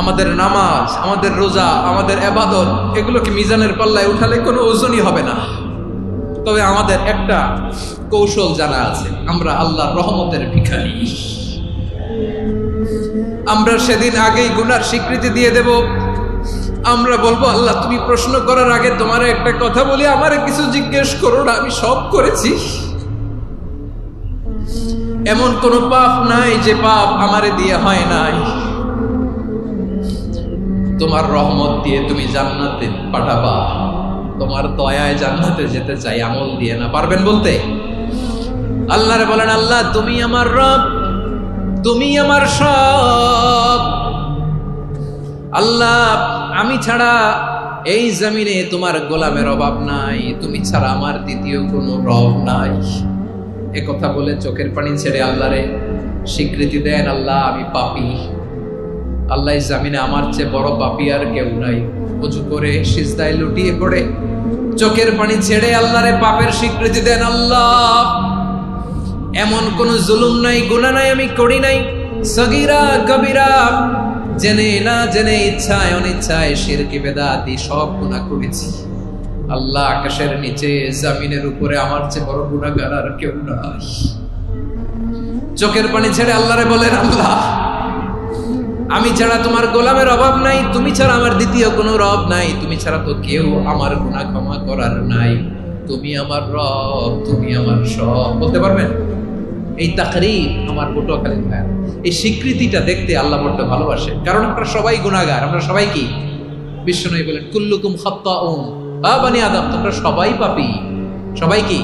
আমাদের নামাজ, আমাদের রোজা, আমাদের ইবাদত এগুলোকে মিজানের পাল্লায় উঠালে কোনো ওজনই হবে না। তবে আমাদের একটা কৌশল জানা আছে, আমরা আল্লাহর রহমতের ভিখারি। আমরা সেদিন আগেই গুনার স্বীকৃতি দিয়ে দেব। আমরা বলবো, আল্লাহ তুমি প্রশ্ন করার আগে তোমার একটা কথা বলি, আমারে কিছু জিজ্ঞেস করো না, আমি সব করেছি। এমন কোন পাপ নাই যে পাপ আমারে দিয়ে হয় নাই। তোমার রহমত দিয়ে তুমি জান্নাতে পাঠাবা, তোমার দয়ায় জান্নাতে যেতে চাই, আমল দিয়ে না। পারবেন বলতে? আল্লাহরে বলেন, আল্লাহ তুমি আমার রব, তুমি আমার সব। আল্লাহ আমি ছাড়া এই জমিনে তোমার গোলামের অভাব নাই, তুমি ছাড়া আমার দ্বিতীয় কোনো রব নাই। এ কথা বলে চোখের পানি ছেড়ে আল্লাহরে স্বীকৃতি দেন, আল্লাহ আমি পাপী। আল্লাহ জামিনে আমার চেয়ে বড় পাপী আর কেউ নাই। ওযু করে সিজদায় লুটিয়ে পড়ে চোখের পানি ছেড়ে আল্লাহরে পাপের স্বীকৃতি দেন, আল্লাহ এমন কোন জুলুম নাই, গুনাহ নাই আমি করি নাই, সগীরা কবিরা, জেনে না জেনে, ইচ্ছায় অনিচ্ছায়, শিরকি বেদাতি সব গুনাহ করেছি। আল্লাহ আকাশের নিচে জমিনের উপরে আমার চেয়ে বড় গুনাহগার আর কেউ নাই। চোখের পানি ছেড়ে আল্লাহরে বলেন, আল্লাহ আমি ছাড়া তোমার গোলামের অভাব নাই, তুমি ছাড়া আমার দ্বিতীয় কোনো রব নাই, তুমি ছাড়া তো কেউ আমার গুনাহ ক্ষমা করার নাই, তুমি আমার রব, তুমি আমার সব। বলতে পারবেন? এই তাকরীর আমার পটুয়াখালী ভাই, এই স্বীকৃতিটা দেখতে আল্লাহ বড় ভালোবাসে। কারণ আমরা সবাই গুনাহগার, আমরা সবাই কি? বিশ্বনবী বলেন, কুল্লুকুম খাত্তাউন বা বনি আদম, তোমরা সবাই পাপী। সবাই কি?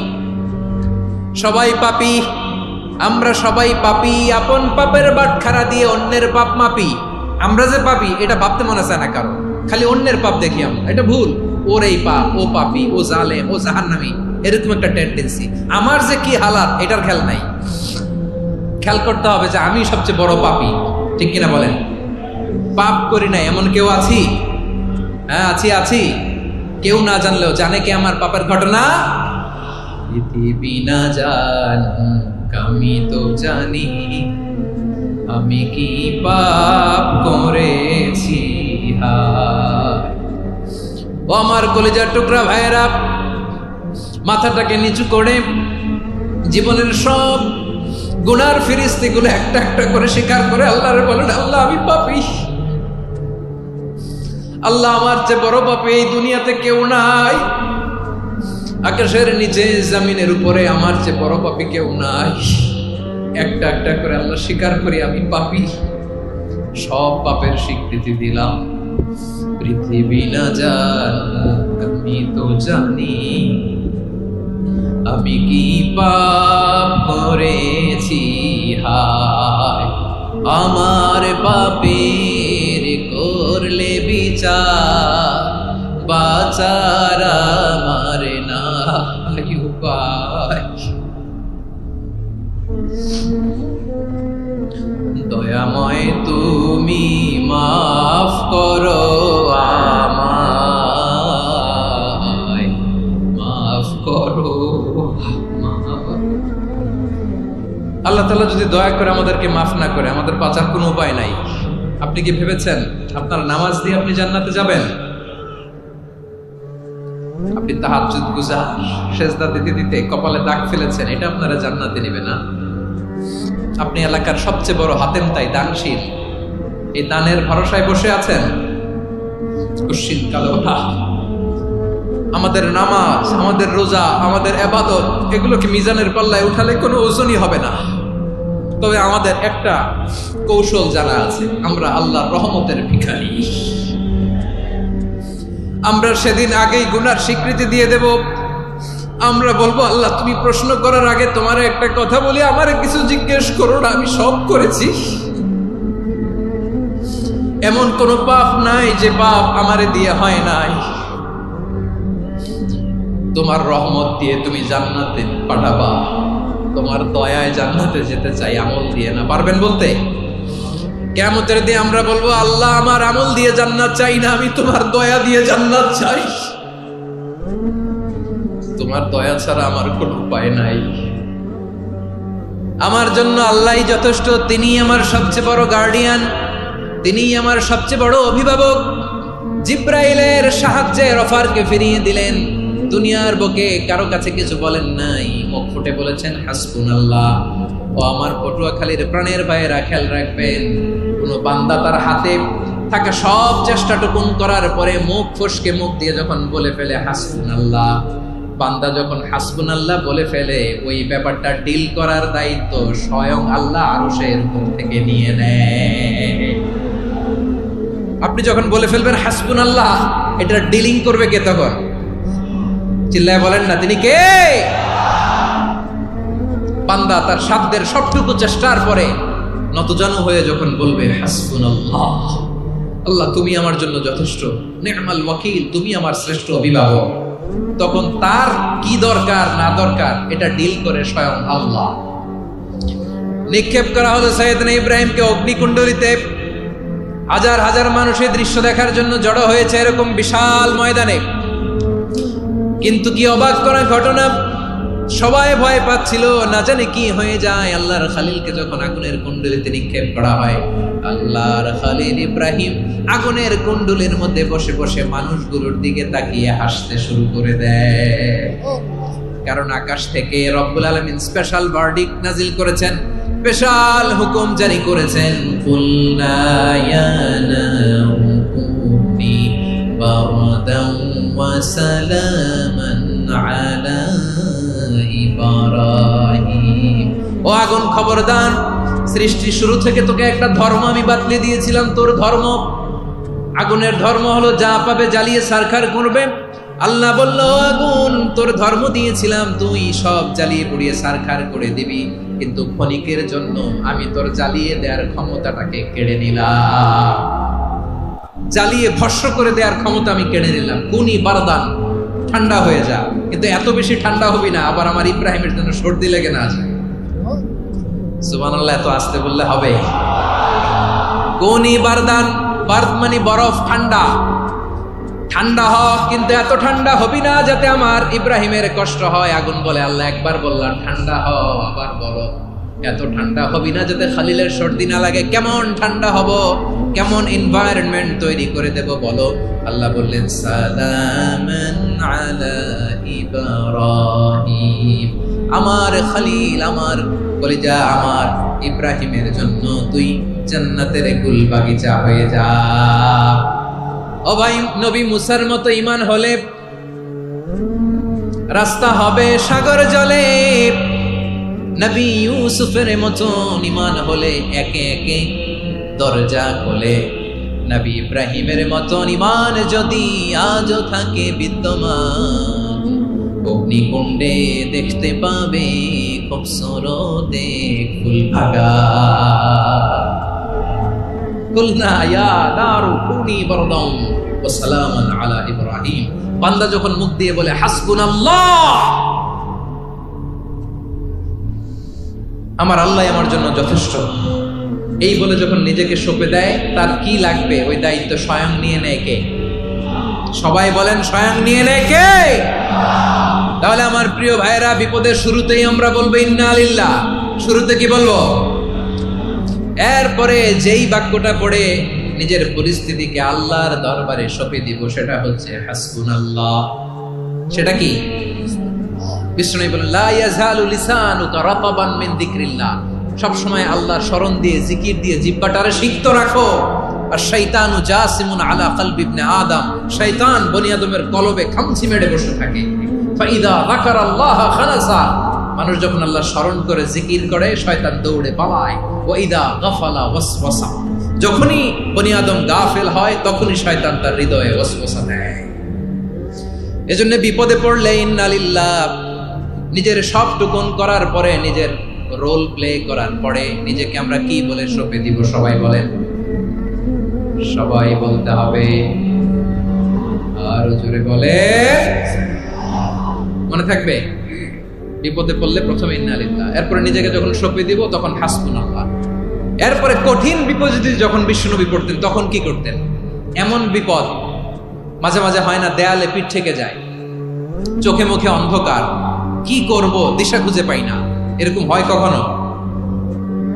সবাই পাপী। আমরা সবাই পাপী। আপন পাপের বাটখারা দিয়ে অন্যের পাপ মাপি। আমরা যে পাপী এটা ভাবতে মনে চায় না কারণ, খালি অন্যের পাপ দেখি আমরা, এটা ভুল। ওর এই পাপ, ও পাপী, ও জালেম, ও জাহান্নামী, এরকম একটা টেন্ডেন্সি। আমার যে কি হালাত এটার খেয়াল নাই। খেয়াল করতে হবে যে আমি সবচেয়ে বড় পাপী, ঠিক কিনা বলেন? পাপ করি না এমন কেউ আছি? হ্যাঁ আছি। কেউ না জানলেও জানে কে আমার পাপের ঘটনা? পৃথিবী না জানুক আমি তো জানি, আমি কি পাপ করেছি। ও আমার কলিজার টুকরা ভাইয়েরা, মাথাটাকে নিচু করে জীবনের সব গুনার ফিরিস্তিগুলো একটা একটা করে স্বীকার করে আল্লাহরে বলেন, আল্লাহ আমি পাপী। আল্লাহ আমার চেয়ে বড় পাপী এই দুনিয়াতে কেউ নাই। আকাশের নিচে জমিনের উপরে আমার চেয়ে বড় পাপী কেউ নাই। একটা একটা করে আল্লাহ স্বীকার করি আমি পাপী। সব পাপের স্বীকৃতি দিলাম। পৃথিবী না জানুক আমি তো জানি, আমি কি পাপ করেছি। হায় আমার পাপের করলে বিচার, বাঁচার আমার নাই উপায়। দয়াময় তুমি মাফ করো আমায়, মাফ করো। আল্লাহ তাআলা যদি দয়া করে আমাদেরকে মাফ না করে, আমাদের বাঁচার কোনো উপায় নাই। আপনি কি ভেবেছেন আপনার নামাজ দিয়ে আপনি জান্নাতে যাবেন? আপনি তাহাজ্জুদ গুজার, সেজদা দিতে দিতে কপালে দাগ ফেলেছেন, এটা আপনারা জান্নাতে নেবে না। আপনি এলাকার সবচেয়ে বড় হাতেম তাই দানশীল, এই দানের ভরসায় বসে আছেন। কুশিন কালো আমাদের নামাজ, আমাদের রোজা, আমাদের ইবাদত এগুলোকে মিজানের পাল্লায় উঠালে কোনো ওজনই হবে না। তবে আমাদের একটা কৌশল জানা আছে, আমরা আল্লাহর রহমতের ভিখারি। আমরা সেদিন আগেই গুনার স্বীকৃতি দিয়ে দেব। আমরা বলবো, আল্লাহ তুমি প্রশ্ন করার আগে তোমার একটা কথা বলি, আমারে কিছু জিজ্ঞেস করো না, আমি সব করেছি। এমন কোন পাপ নাই যে পাপ আমারে দিয়ে হয় নাই। তোমার রহমত দিয়ে তুমি জান্নাতে পাঠাবা, তোমার দয়ায় জান্নাতে যেতে চাই, আমল দিয়ে না। পারবেন বলতে? কিয়ামতের দিন আমরা বলবো, আল্লাহ আমার আমল দিয়ে জান্নাত চাই না, আমি তোমার দয়া দিয়ে জান্নাত চাই। তোমার দয়া ছাড়া আমার কোনো উপায় নাই। আমার জন্য আল্লাহই যথেষ্ট, তিনি আমার সবচেয়ে বড় গার্ডিয়ান। তিনিই আমার সবচেয়ে বড় অভিভাবক। জিব্রাইলের সাহায্যে রফারকে ফিরিয়ে দিলেন। দুনিয়ার বুকে কারো কাছে কিছু বলেন নাই, মুখ ফুটে বলেছেন হাসবুনাল্লাহ। ও আমার পটুয়াখালীর প্রাণের ভাইয়েরা, খেয়াল রাখবেন, কোন বান্দা তার হাতে থাকা সব চেষ্টাটুকুন করার পরে মুখ ফসকে মুখ দিয়ে যখন বলে ফেলে হাসবুনাল্লাহ, বান্দা যখন হাসবুনাল্লাহ বলে ফেলে, ওই ব্যাপারটা ডিল করার দায়িত্ব স্বয়ং আল্লাহ আরশের উপর থেকে নিয়ে নেয়। আপনি যখন বলে ফেলবেন হাসবুনাল্লাহ, এটা ডিলিং করবে কে তখন? চিল্লায় বলেন না, তিনি কে? বান্দা তার সাধ্যের সবটুকু চেষ্টার পরে নতজানু হয়ে যখন বলবে হাসবুনাল্লাহ, আল্লাহ তুমি আমার জন্য যথেষ্ট, নি'মাল ওয়াকিল, তুমি আমার শ্রেষ্ঠ অভিভাবক, তখন তার কি দরকার না দরকার এটা ডিল করে স্বয়ং আল্লাহ। নিক্ষেপ করা হলো সাইয়েদনা ইব্রাহিমকে অগ্নিকুণ্ডলিতে। হাজার হাজার মানুষের দৃশ্য দেখার জন্য জড়ো হয়েছে এরকম বিশাল ময়দানে। কিন্তু কি অবাক করা ঘটনা, সবাই ভয় পাচ্ছিল, না জানে কি হয়ে যায়। আল্লাহর খালিলকে যখন আগুনের কুণ্ডলিতে নিক্ষেপ করা হয়, আল্লাহর খালিল ইব্রাহিম আগুনের কুণ্ডলের মধ্যে বসে বসে মানুষগুলোর দিকে তাকিয়ে হাসতে শুরু করে দেয়। কারণ আকাশ থেকে রব্বুল আলামিন স্পেশাল ভার্ডিক্ট নাজিল করেছেন, স্পেশাল হুকুম জারি করেছেন, কুলনা ইয়া নারু কুনি বারদান ওয়া সালামান আলা ইব্রাহিম। ও আগুন, খবরদার, সৃষ্টি শুরু থেকে তোকে একটা ধর্ম আমি বাতলে দিয়েছিলাম, তোর ধর্ম। আগুনের ধর্ম হলো যা পাবে জ্বালিয়ে সারখার করবে। আল্লাহ বলল, আগুন, তোর ধর্ম দিয়েছিলাম, তুই সব জ্বালিয়ে পুড়িয়ে সারখার করে দিবি, কিন্তু ক্ষণিকের জন্য আমি তোর জ্বালিয়ে দেওয়ার ক্ষমতাটাকে কেড়ে নিলাম। জ্বালিয়ে ভস্ম করে দেওয়ার ক্ষমতা আমি কেড়ে নিলাম। কুনি বারদান, ঠান্ডা হয়ে যা। কিন্তু এত বেশি ঠান্ডা হবি না আবার আমার ইব্রাহিমের জন্য সর্দি লেগে না যায়। সুবহানাল্লাহ, এত আসতে বললে হবে? কুনি বারদান, বারদ মানে বরফ, ঠান্ডা। ঠান্ডা হ, কিন্তু এত ঠান্ডা হবি না যাতে আমার ইব্রাহিমের কষ্ট হয়। আগুন বলে, আল্লাহ একবার বললাম ঠান্ডা হ, আবার বরফ। এত ঠান্ডা হবি না যাতে খালিলের সর্দি না লাগে। কেমন ঠান্ডা হব, কেমন এনভায়রনমেন্ট তৈরি করে দেব বলো? আল্লাহ বললেন, সালামান আলা ইব্রাহিম, আমার খালিল, আমার কলিজা, আমার ইব্রাহিমের জন্য তুই জান্নাতের গুল বাগিচা হয়ে যা। ও ভাই, নবী মুসার মতো ঈমান হলে রাস্তা হবে সাগর জলে। নবী ইউসুফের মতন ঈমান হলে একে একে দরজা খোলে। নবী ইব্রাহিমের মতন ঈমান যদি আজও থাকে বিদ্যমান, অগ্নিকুণ্ডে দেখতে পাবে খুবসুরত এক ফুল ভাগা। কুলনা ইয়া নারু কুনি বারদান ওয়া সালামান আলা ইব্রাহিম। বান্দা যখন মুখ দিয়ে বলে হাসবুনাল্লাহ, আমার আল্লাহ আমার জন্য যথেষ্ট, এই বলে যখন নিজেকে সঁপে দেয়, তার কি লাগবে ওই দায়িত্ব স্বয়ং নিয়ে নেয় কে? সবাই বলেন, স্বয়ং নিয়ে নেয় কে? তাহলে আমার প্রিয় ভাইরা, বিপদের শুরুতেই আমরা বলবো ইন্না লিল্লাহ। শুরুতে কি বলবো? এরপরে যেই বাক্যটা পড়ে নিজের পরিস্থিতিকে আল্লাহর দরবারে সঁপে দিব, সেটা হচ্ছে হাসবুনাল্লাহ। সেটা কি? বিষ্ণু বলেন, লা ইয়াজালু লিসানুকা রাতাবান মিন যিকরিল্লাহ। সব সময় আল্লাহর স্মরণ দিয়ে, জিকির দিয়ে জিহ্বাটারে সিক্ত রাখো। আর শয়তানু জাসিমুন আলা কলবি ইবনে আদম, শয়তান বনি আদমের কলবে খামচি মেরে বসে থাকে। ফাইদা যাকারাল্লাহ খালাসা, মানুষ যখন আল্লাহর স্মরণ করে, জিকির করে, শয়তান দৌড়ে পালায়। ওয়া ইদা গাফালা ওয়াসওয়াসা, যখনই বনি আদম গাফেল হয়, তখনই শয়তান তার হৃদয়ে ওয়াসওয়াসা দেয়। এজন্য বিপদে পড়লে ইন্না লিল্লাহ, নিজের সব টুকুন করার পরে, নিজের রোল প্লে করার পরে নিজেকে আমরা কি বলে সঁপে দিব? সবাই বলেন, সবাই বলতে হবে। আর জোরে বলে, মনে থাকবে? বিপদে পড়লে প্রথমে ইন্না লিল্লাহ, এরপরে নিজেকে যখন সঁপে দিব তখন হাসবুনাল্লাহ। এরপরে কঠিন বিপদে যখন বিশ্বনবী পড়তেন তখন কি করতেন? এমন বিপদ মাঝে মাঝে হয় না, দেয়ালে পিঠ থেকে যায়, চোখে মুখে অন্ধকার, কি করব দিশা খুঁজে পাই না, এরকম হয় কখনো?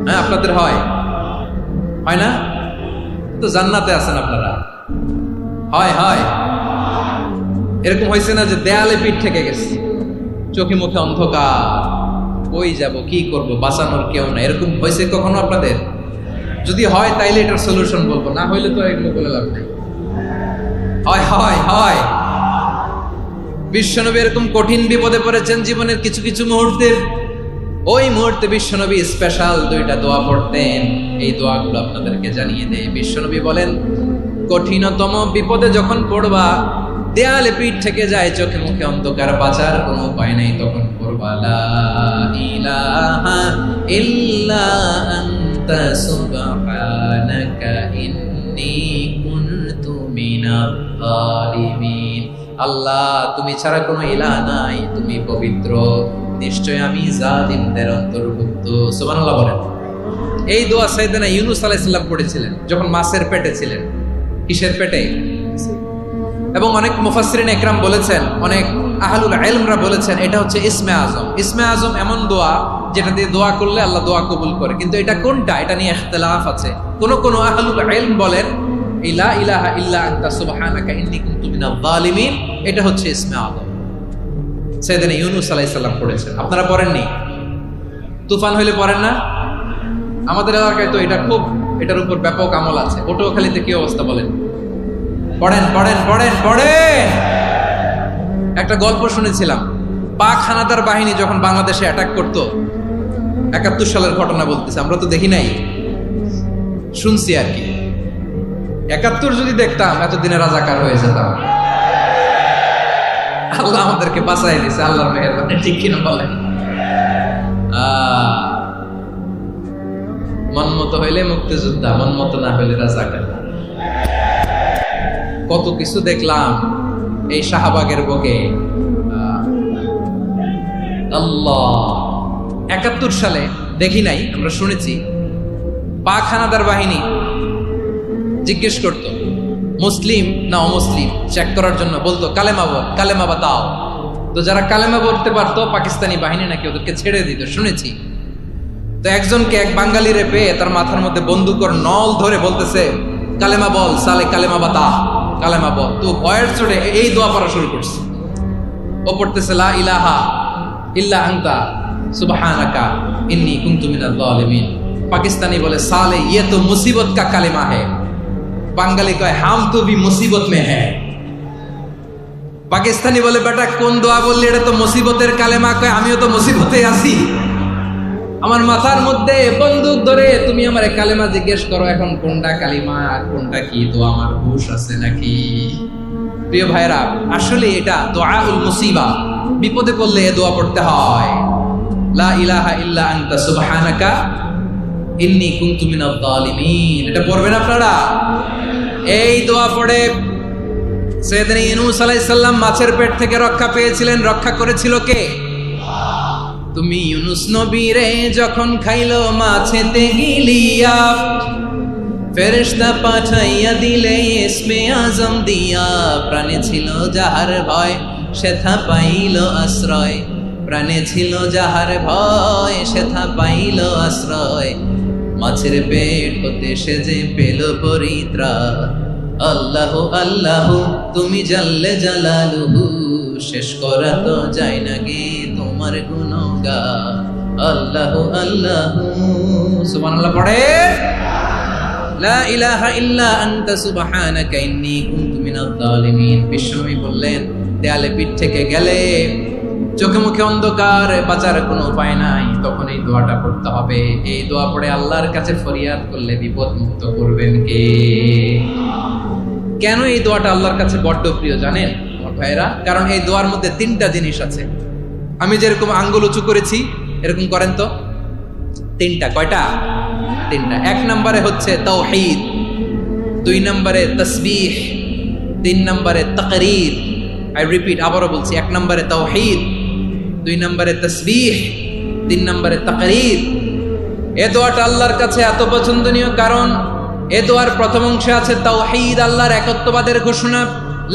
হ্যাঁ, আপনাদের হয়? হয় না? তো জান্নাতে আছেন আপনারা। হয় হয় এরকম হয়েছে না যে দেয়ালে পিঠ থেকে গেছে, চোখে মুখে অন্ধকার, কই যাব, কি করব, বাঁচানোর কেউ না, এরকম হয়েছে কখনো আপনাদের? যদি হয় তাইলে এটার সলিউশন বলবো, না হইলে তো এগুলো বলে লাভ নাই। হয় হয় হয় বিশ্বনবী এরকম কঠিন বিপদে পড়েছেন জীবনের কিছু কিছু মুহূর্তে, ওই মুহূর্তে বিশ্বনবী স্পেশাল 2টা দোয়া পড়তেন। এই দোয়াগুলো আপনাদেরকে জানিয়ে দেয়। বিশ্বনবী বলেন, কঠিনতম বিপদে যখন পড়বা, দেয়ালে পিঠ থেকে যায়, চোখে মুখে অন্ধকার, বাঁচার কোনো উপায় নাই, তখন পড়বা লা ইলাহা ইল্লা আনতা সুবহানাকা ইন্নী কুনতু মিনাল যালিমিন। আল্লাহ, তুমি ছাড়া কোনো ইলাহ নাই, তুমি পবিত্র, নিশ্চয় আমি জালিমদের অন্তর্ভুক্ত। সুবহানাল্লাহ বলেন। এই দোয়া সাইয়েদনা ইউনূস আলাইহিস সালাম পড়েছিলেন যখন মাছের পেটে ছিলেন। কিসের পেটে? এবং অনেক মুফাসসিরিন ইকরাম বলেছেন, অনেক আহলুল ইলমরা বলেছেন, এটা হচ্ছে ইসমে আজম। ইসমে আজম এমন দোয়া যেটা দিয়ে দোয়া করলে আল্লাহ দোয়া কবুল করে, কিন্তু এটা কোনটা, এটা নিয়ে ইখতিলাফ আছে। কোন কোন আহলুল ইলম বলেন লা ইলাহা ইল্লা আনতা সুবহানাকা ইন্নী কুনতু মিনাল যালিমিন, এটা হচ্ছে ইসমে আজম। সাইয়েদনা ইউনূস আলাইহিস সালাম পড়েছেন। আপনারা পড়েননি? তুফান হইলে পড়েন না? আমাদের এলাকায় তো এটা খুব, এটার উপর ব্যাপক আমল আছে। পটুয়াখালীতে কি অবস্থা বলেন? পড়েন পড়েন পড়েন পড়েন। একটা গল্প শুনেছিলাম, পাক হানাদার বাহিনী যখন বাংলাদেশে অ্যাটাক করতো, 71 সালের ঘটনা বলতেছে, আমরা তো দেখি নাই, শুনছি আর কি। 71 যদি দেখতাম এতদিনে রাজাকার হয়ে যেতাম। আল্লাহ আমাদেরকে বাঁচাই দিয়েছে, আল্লাহর মেহেরবানি, ঠিক কিনা বলেন? মন মতো হইলে মুক্তিযোদ্ধা, মন মতো না হইলে রাজাকার। কত কিছু দেখলাম এই শাহবাগের বুকে। আল্লাহ, 71 সালে দেখি নাই, আমরা শুনেছি। পাক হানাদার বাহিনী জিজ্ঞেস করত মুসলিম না অমুসলিম চেক করার জন্য, বলতো কালেমা বল, কালেমা বাতাও। তো যারা কালেমা বলতে পারতো পাকিস্তানি বাহিনী নাকি ওদেরকে ছেড়ে দিত, শুনেছি। তো একজনকে, এক বাঙালিরে পেয়ে তার মাথার মধ্যে বন্দুকর নল ধরে বলতেছে, কালেমা বল সালে, কালেমা বাতা, কালেমা বল। তো ভয়ের চড়ে এই দোয়া পড়া শুরু করছে। ও পড়তেছে লা ইলাহা ইল্লা আনতা সুবহানাকা ইন্নী কুনতু মিনাল যালিমিন। পাকিস্তানি বলে সালে ये तो मुसीबत का কালেমা है। বাঙালি কয় হাম তো ভি মুসিবত মে হ্যায়। পাকিস্তানি বলে বেটা কোন দোয়া বললি, এটা তো মুসিবতের কালেমা। কয় আমিও তো মুসিবতে আছি, আমার মাথার মধ্যে বন্দুক ধরে তুমি আমার কালেমা জিজ্ঞেস করো, এখন কোনটা কালিমা আর কোনটা কি, তো আমার হুশ আছে নাকি? প্রিয় ভাইরা, আসলে এটা দুআউল মুসিবা, বিপদে পড়লে এ দোয়া পড়তে হয়। লা ইলাহা ইল্লা আনতা সুবহানাকা ইন্নী কুনতু মিনাল যালিমিন, এটা পড়বেন আপনারা। এই দোয়া পড়ে সাইয়েদনা ইউনূস আলাইহিস সালাম মাছের পেট থেকে রক্ষা পেয়েছিলেন। রক্ষা করেছিল কে? তুমি ইউনূস নবীরে যখন খাইলো মাছেতে গিলিয়া, ফেরেশতা পাঠাইয়া দিলে ইসমে আজম দিয়া। প্রাণে ছিল যাহার ভয় সেথা পাইল আশ্রয়, প্রাণে ছিল যাহার ভয় সেথা পাইল আশ্রয়। মাছের পেট হতে সে যে পেল পরিত্রাণ। আল্লাহ আল্লাহ তুমি জাল্লে জালালুহু, শেষ করা তো যায় না গে তোমার গুণগান। আল্লাহ আল্লাহ সুবহানাল্লাহ পড়ে। লা ইলাহা ইল্লা আনতা সুবহানাকা ইন্নী কুনতু মিনাল যালিমিন। বিশ্বনবী বললেন, দেয়ালে পিঠ থেকে গেলে, চোখে মুখে অন্ধকার, বাঁচার কোনো উপায় নাই, তখন এই দোয়াটা পড়তে হবে। এই দোয়া পড়ে আল্লাহর কাছে ফরিয়াদ করলে বিপদ মুক্ত করবেন কে? কেন এই দোয়াটা আল্লাহর কাছে বড্ড প্রিয় জানেন আমার ভাইরা? কারণ এই দোয়ার মধ্যে 3টা জিনিস আছে। আমি যেরকম আঙ্গুল উঁচু করেছি এরকম করেন তো। 3টা। কয়টা? 3টা। 1 নম্বরে হচ্ছে তাওহীদ, 2 নম্বরে তাসবিহ, 3 নম্বরে তাকরীর। আই রিপিট, আবারও বলছি, 1 নম্বরে তাওহীদ, 2 নম্বরে তাসবিহ, 3 নম্বরে তাকরীর। এ দোয়াটা আল্লাহর কাছে এত পছন্দনীয় কারণ এ দোয়ার প্রথম অংশে আছে তাওহীদ, আল্লাহর একত্ববাদের ঘোষণা।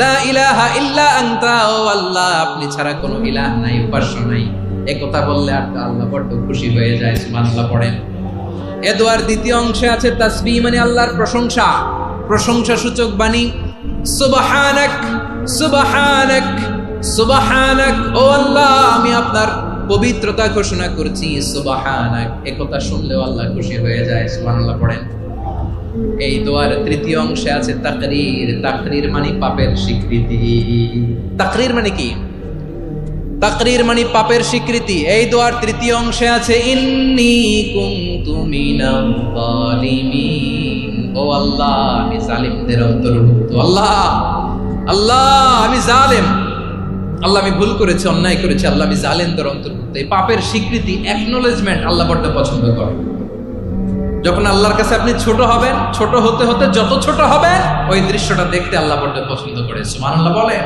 লা ইলাহা ইল্লা আনতা, ও আল্লাহ আপনি ছাড়া কোনো ইলাহ নাই, উপাস্য নাই। এই কথা বললে আর আল্লাহ বড় খুশি হয়ে যায়। সুবহানাল্লাহ পড়েন। এ দোয়ার দ্বিতীয় অংশে আছে তাসবিহ, মানে আল্লাহর প্রশংসা। প্রশংসা সূচক বাণী, সুবহানাক সুবহানাক সুবহানাক, ও আল্লাহ আমি আপনার পবিত্রতা ঘোষণা করছি, সুবহানাক। একথা শুনলেও আল্লাহ খুশি হয়ে যায়। সুবহানাল্লাহ পড়েন। এই দোয়ার তৃতীয় অংশে আছে তাকরীর। তাকরীর মানে পাপের স্বীকৃতি। তাকরীর মানে কি? তাকরীর মানে পাপের স্বীকৃতি। এই দোয়ার তৃতীয় অংশে আছে ইন্নী কুনতু মিনাল যালিমিন, ও আল্লাহ আমি জালিমদের অন্তর্ভুক্ত। আল্লাহ আল্লাহ আমি জালেম, আল্লাহ আমি ভুল করেছি, অন্যায় করেছি, আল্লাহ আমি জালেমদের অন্তর্ভুক্ত। এই পাপের স্বীকৃতি, অ্যাকনোলেজমেন্ট আল্লাহ বড় পছন্দ করে। যখন আল্লাহর কাছে আপনি ছোট হবেন, ছোট হতে হতে যত ছোট হবেন, ওই দৃশ্যটা দেখতে আল্লাহ বড় পছন্দ করে। সুবহানাল্লাহ বলেন।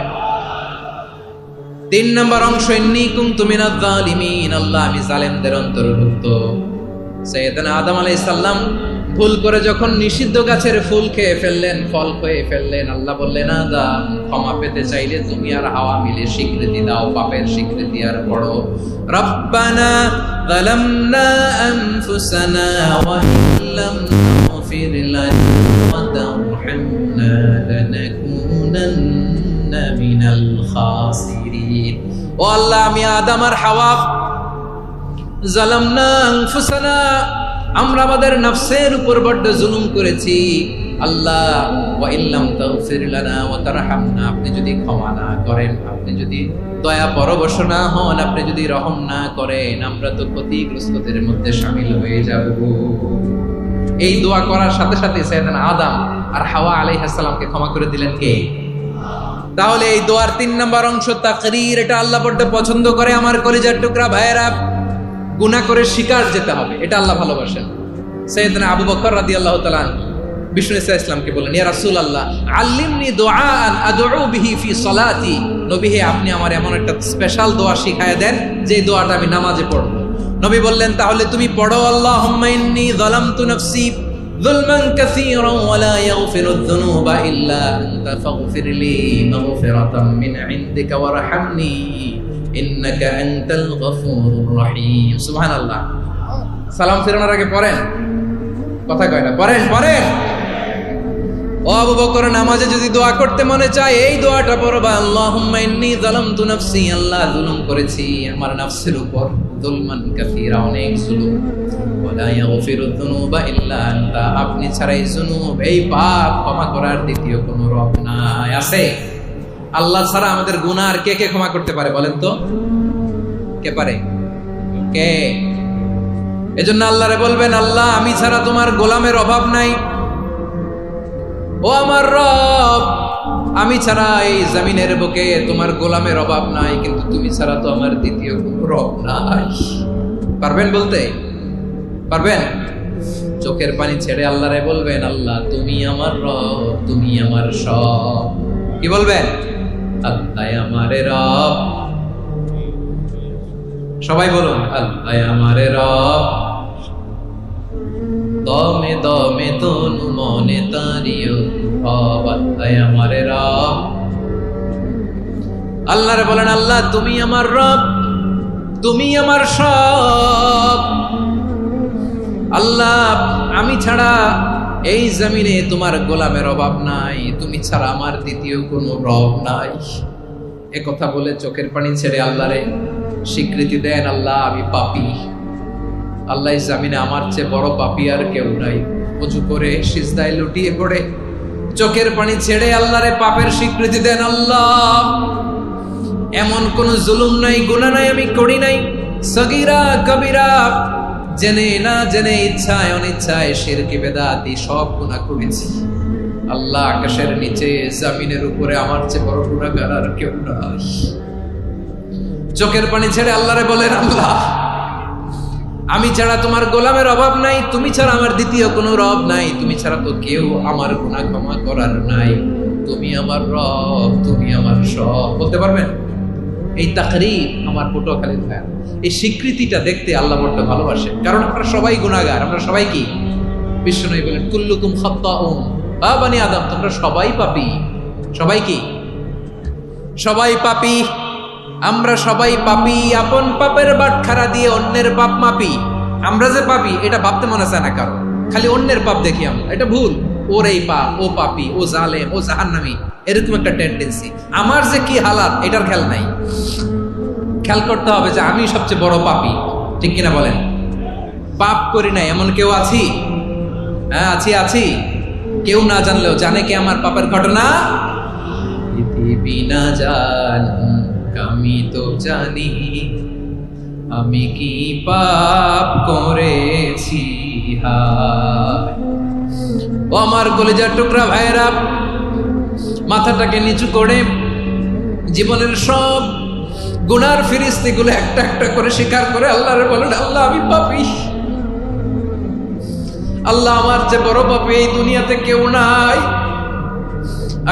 3 নম্বর অংশ ইন্নী কুনতু মিনাজ জালিমিন, আল্লাহ আমি জালেমদের অন্তর্ভুক্ত। সাইয়েদনা আদম আলাইহিস সালাম ভুল করে যখন নিষিদ্ধ গাছের ফুল খেয়ে ফেললেন, ফল খেয়ে ফেললেন, আল্লাহ বললেন আদম ক্ষমা পেতে চাইলে তুমি আর হাওয়া মিলে স্বীকৃতি দাও, পাপের স্বীকৃতি আর পড়ো রব্বানা যালামনা আনফুসানা ওয়া ইল্লাম তাগফির লানা ওয়া তারহামনা লানাকুনান্না মিনাল খাসিরিন। ও আল্লাহ আমি আদম আর হাওয়া যালামনা আনফুসানা, আমরা আমাদের নফসের উপর বড় জুলুম করেছি। আল্লাহ ওয়া ইল্লাম তাগফির লানা ওয়া তারহামনা, আপনি যদি ক্ষমা না করেন, আপনি যদি দয়া পরবশ না হন, আপনি যদি রহম না করেন, আমরা তো ক্ষতিগ্রস্তদের মধ্যে শামিল হয়ে যাব। এই দোয়া করার সাথে সাথে সাইয়েদনা আদম আর হাওয়া আলাইহিস সালামকে ক্ষমা করে দিলেন কে? তাহলে এই দোয়ার 3 নম্বর অংশ তাকরীর, এটা আল্লাহ বড় পছন্দ করে। আমার কলিজার টুকরা ভাইয়েরা, গুনাহ করে শিকার যেতে হবে, এটা আল্লাহ ভালোবাসেন। সাইয়েদনা আবু বকর রাদিয়াল্লাহু তাআলা বিষ্ণু ইসা ইসলামকে বললেন, ইয়া রাসূলুল্লাহ আল্লিমনি দুআআন আদউ বিহি ফি সালাতি, নবী হে আপনি আমার এমন একটা স্পেশাল দোয়া শিখায়া দেন যে দোয়াটা আমি নামাজে পড়ব। নবী বললেন, তাহলে তুমি পড়ো আল্লাহুম্মা ইন্নী যালামতু নাফসি যুলমান কাসীরান ওয়া লা ইয়াগফিরুয যুনুবা ইল্লা আনতা ফাগফিরলি মাগফিরাতাম মিন ইনদিকা ওয়ারহামনি ইন্নাকা আনতাল গফুরুর রহিম। সুবহানাল্লাহ। সালাম ফেরানোর আগে পড়েন, কথা কয় না, পড়েন পড়েন। ও আবু বকর, নামাজে যদি দোয়া করতে মনে চায় এই দোয়াটা পড়বা, আল্লাহুম্মা ইন্নী যালামতু নাফসি, আল্লাহ জুলুম করেছি আমার নফসের উপর, যুলমান কাসীরা, অনেক জুলুম, ওয়া লা ইয়াগফিরুয যুনুবা ইল্লা আনতা, আপনি ছাড়াই জুনুব, এই পাপ ক্ষমা করার দ্বিতীয় কোনো রব নাই। আছে? আল্লাহ ছাড়া আমাদের গুনাহ আর কে কে ক্ষমা করতে পারে বলেন তো? কে পারে? কে? এজন্য আল্লাহরে বলবেন, আল্লাহ আমি ছাড়া তোমার গোলামের অভাব নাই, ও আমার রব আমি ছাড়া এই জমিনের বুকে তোমার গোলামের অভাব নাই, কিন্তু তুমি ছাড়া তো আমার দ্বিতীয় কোনো রব নাই। পারবেন বলতে? পারবেন? চোখের পানি ছেড়ে আল্লাহরে বলবেন, আল্লাহ তুমি আমার রব, তুমি আমার সব। কি বলবেন? আল্লাহ আমারে রব। সবাই বলুন, আল্লাহ আমারে রব, দমে দমে তনু মনে তারিও রব, আল্লাহ আমারে রব। আল্লাহরে বলেন, আল্লাহ তুমি আমার রব, তুমি আমার সব। আল্লাহ আমি ছাড়া এই জমিনে তোমার গোলামের অভাব নাই, তুমি ছাড়া আমার দ্বিতীয় কোনো রব নাই। এ কথা বলে চোখের পানি ছেড়ে আল্লাহরে স্বীকৃতি দেন, আল্লাহ আমি পাপী, আল্লাহ এই জমিনে আমার চেয়ে বড় পাপী আর কেউ নাই। ওযু করে সিজদায় লুটিয়ে পড়ে চোখের পানি ছেড়ে আল্লাহরে পাপের স্বীকৃতি দেন, আল্লাহ এমন কোন জুলুম নাই, গুনাহ নাই আমি করি নাই, সগীরা কবিরা, জেনে না জেনে, ইচ্ছায় অনিচ্ছায়, শিরকি বেদাতি সব গুনাহ করেছি। আল্লাহ আকাশের নিচে জমিনের উপরে আমার চেয়ে বড় গুনাহগার আর কেউ নাই। চোখের পানি ছেড়ে আল্লাহরে বলেন, আল্লাহ আমি ছাড়া তোমার গোলামের অভাব নাই, তুমি ছাড়া আমার দ্বিতীয় কোনো রব নাই, তুমি ছাড়া তো কেউ আমার গুনাহ ক্ষমা করার নাই, তুমি আমার রব, তুমি আমার সব। বলতে পারবেন? এই তাকরীর আমার পটুয়াখালীর ভাই, এই স্বীকৃতিটা দেখতে আল্লাহ বড় ভালোবাসে, কারণ আমরা সবাই গুনাহগার, আমরা সবাই কি? বিশ্বনবী বলেন, কুল্লুকুম খাত্তাউন, আ বনি আদম তোমরা সবাই পাপী। সবাই কি? সবাই পাপী। আমরা সবাই পাপী, আপন পাপের বাটখারা দিয়ে অন্যের পাপ মাপি। আমরা যে পাপী এটা ভাবতে মনে চায় না কারণ, খালি অন্যের পাপ দেখি আমরা, এটা ভুল। ওর এই পাপ, ও পাপী, ও জালেম, ও জাহান্নামী, এরকম একটা টেন্ডেন্সি। আমার যে কি হালাত এটার খেয়াল নাই। খেয়াল করতে হবে যে আমি সবচেয়ে বড় পাপী, ঠিক কিনা বলেন? পাপ করি নাই এমন কেউ আছি? হ্যাঁ আছি। কেউ না জানলেও জানে কি আমার পাপের ঘটনা? পৃথিবী না জানুক আমি তো জানি আমি কি পাপ করেছি। হায় ও আমার কলিজার টুকরা ভাইয়েরা, মাথাটাকে নিচু করে জীবনের সব গুনার ফিরিস্তিগুলো একটা একটা করে স্বীকার করে আল্লাহরে বলেন, আল্লাহ আমি পাপী। আল্লাহ আমার যে বড় পাপী এই দুনিয়াতে কেউ নাই।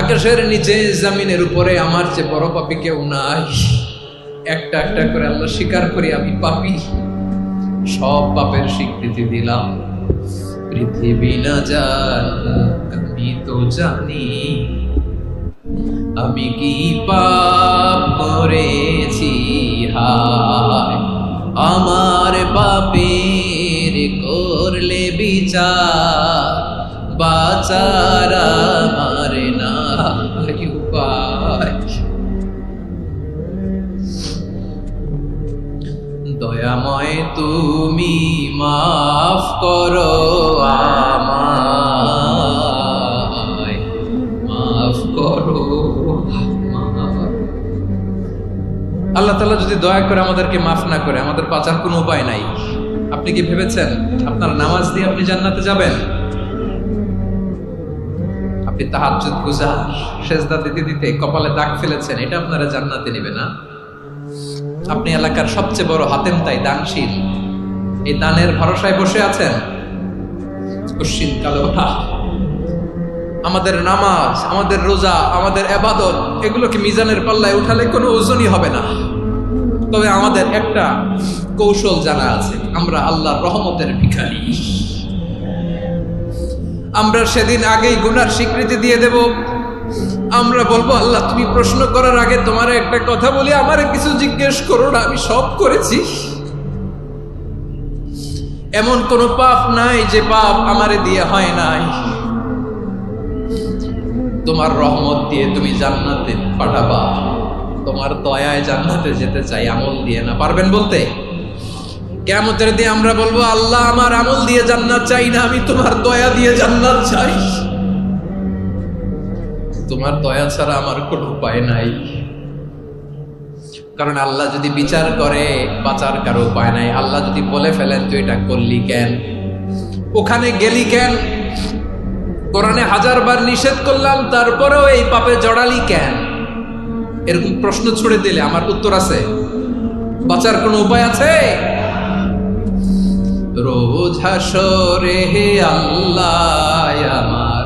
আকাশের নিচে জমিনের উপরে আমার যে বড় পাপী কেউ নাই। একটা একটা করে আল্লাহ স্বীকার করি আমি পাপী। সব পাপের স্বীকৃতি দিলাম। পৃথিবী না জানুক আমি তো জানি আমি কি পাপ করেছি। হায় আমার পাপের করলে বিচার, বাঁচার আমার নাই উপায়। দয়াময় তুমি মাফ করো আমায়, মাফ করো। আল্লাহ তাআলা যদি দয়া করে আমাদেরকে মাফ না করে, আমাদের বাঁচার কোনো উপায় নাই। আপনি কি ভেবেছেন আপনার নামাজ দিয়ে আপনি জান্নাতে যাবেন? আপনি তাহাজ্জুদ গুজার, সেজদা দিতে দিতে কপালে দাগ ফেলেছেন, এটা আপনারা জান্নাতে নেবে না? আপনি এলাকার সবচেয়ে বড় হাতেম তাই দানশীল, এই দানের ভরসায় বসে আছেন। কশিন কালো আমাদের নামাজ, আমাদের রোজা, আমাদের ইবাদত, এগুলোকে মিজানের পাল্লায় উঠালে কোনো ওজনই হবে না। তবে আমাদের একটা কৌশল জানা আছে, আমরা আল্লাহর রহমতের ভিখারি। আমরা সেদিন আগেই গুনার স্বীকৃতি দিয়ে দেব। আমরা বলবো, আল্লাহ তুমি প্রশ্ন করার আগে তোমার একটা কথা বলি, আমারে কিছু জিজ্ঞেস করো না, আমি সব করেছি। এমন কোন পাপ নাই যে পাপ আমারে দিয়ে হয় নাই। তোমার রহমত দিয়ে তুমি জান্নাতে পাঠাবা, তোমার দয়ায় জান্নাতে যেতে চাই, আমল দিয়ে না। পারবেন বলতে? কিয়ামতের দিন আমরা বলবো, আল্লাহ আমার আমল দিয়ে জান্নাত চাই না, আমি তোমার দয়া দিয়ে জান্নাত চাই। তোমার দয়া ছাড়া আমার কোনো উপায় নাই। কারণ আল্লাহ যদি বিচার করে বাঁচার কারো উপায় নাই। আল্লাহ যদি বলে ফেলেন তুই এটা করলি কেন, ওখানে গেলি কেন, কোরআনে 1000 বার নিষেধ করলাম তারপরেও এই পাপে জড়ালি কেন, এরকম প্রশ্ন ছুড়ে দিলে আমার উত্তর আছে? বাঁচার কোনো উপায় আছে? রোজ হাসরে হে আল্লাহ আমার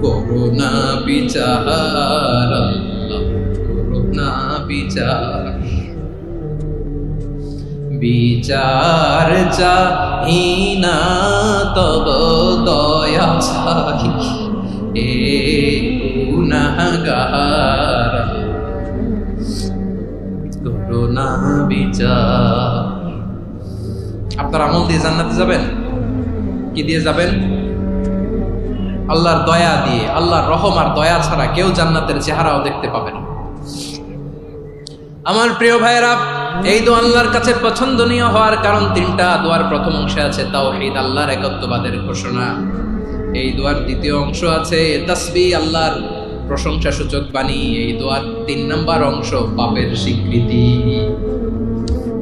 করুণা বিচার, আল্লাহ করুণা বিচার। বিচার চাহি না তব দয়া চাহি, এ গুনাহগার করুণা বিচার। আপনার আমল দিয়ে জান্নাতে যাবেন? কি দিয়ে যাবেন? আল্লাহর দয়া দিয়ে। আল্লাহর রহম আর দয়া ছাড়া কেউ জান্নাতের চেহারাও দেখতে পাবে না। আমার প্রিয় ভাইয়েরা, এই দোয়া আল্লাহর কাছে পছন্দনীয় হওয়ার কারণ 3টা। দোয়ার প্রথম অংশে আছে তাওহীদ, আল্লাহর একত্ববাদের ঘোষণা। এই দোয়ার দ্বিতীয় অংশ আছে তাসবিহ, আল্লাহর প্রশংসা সূচক বাণী। এই দোয়ার 3 নম্বর অংশ পাপের স্বীকৃতি।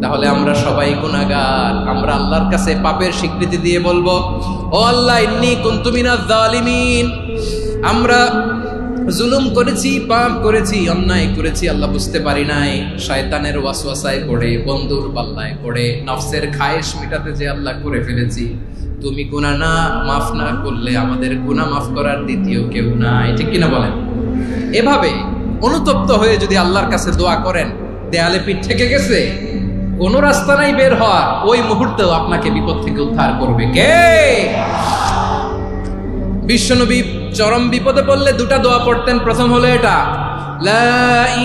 তাহলে আমরা সবাই গুনাহগার। আমরা আল্লাহর কাছে পাপের স্বীকৃতি দিয়ে বলবো, ও আল্লাহ ইন্নী কুনতু মিনাজ জালিমিন, আমরা জুলুম করেছি, পাপ করেছি, অন্যায় করেছি, আল্লাহ বুঝতে পারি নাই। শয়তানের ওয়াসওয়াসায় পড়ে, বন্ধুর পাল্লায় পড়ে, নফসের খায়েশ মেটাতে যে আল্লাহ করে ফেলেছি। তুমি গুনাহ না মাফ না করলে আমাদের গুনাহ মাফ করার দ্বিতীয় কেউ নাই, ঠিক কিনা বলেন? এভাবে অনুতপ্ত হয়ে যদি আল্লাহর কাছে দোয়া করেন, দেয়ালে পিঠ থেকে গেছে, কোনো রাস্তা নাই বের হওয়ার, ওই মুহূর্তেও আপনাকে বিপদ থেকে উদ্ধার করবে কে? বিশ্বনবী চরম বিপদে পড়লে 2টা দোয়া পড়তেন। প্রথম হলো এটা, লা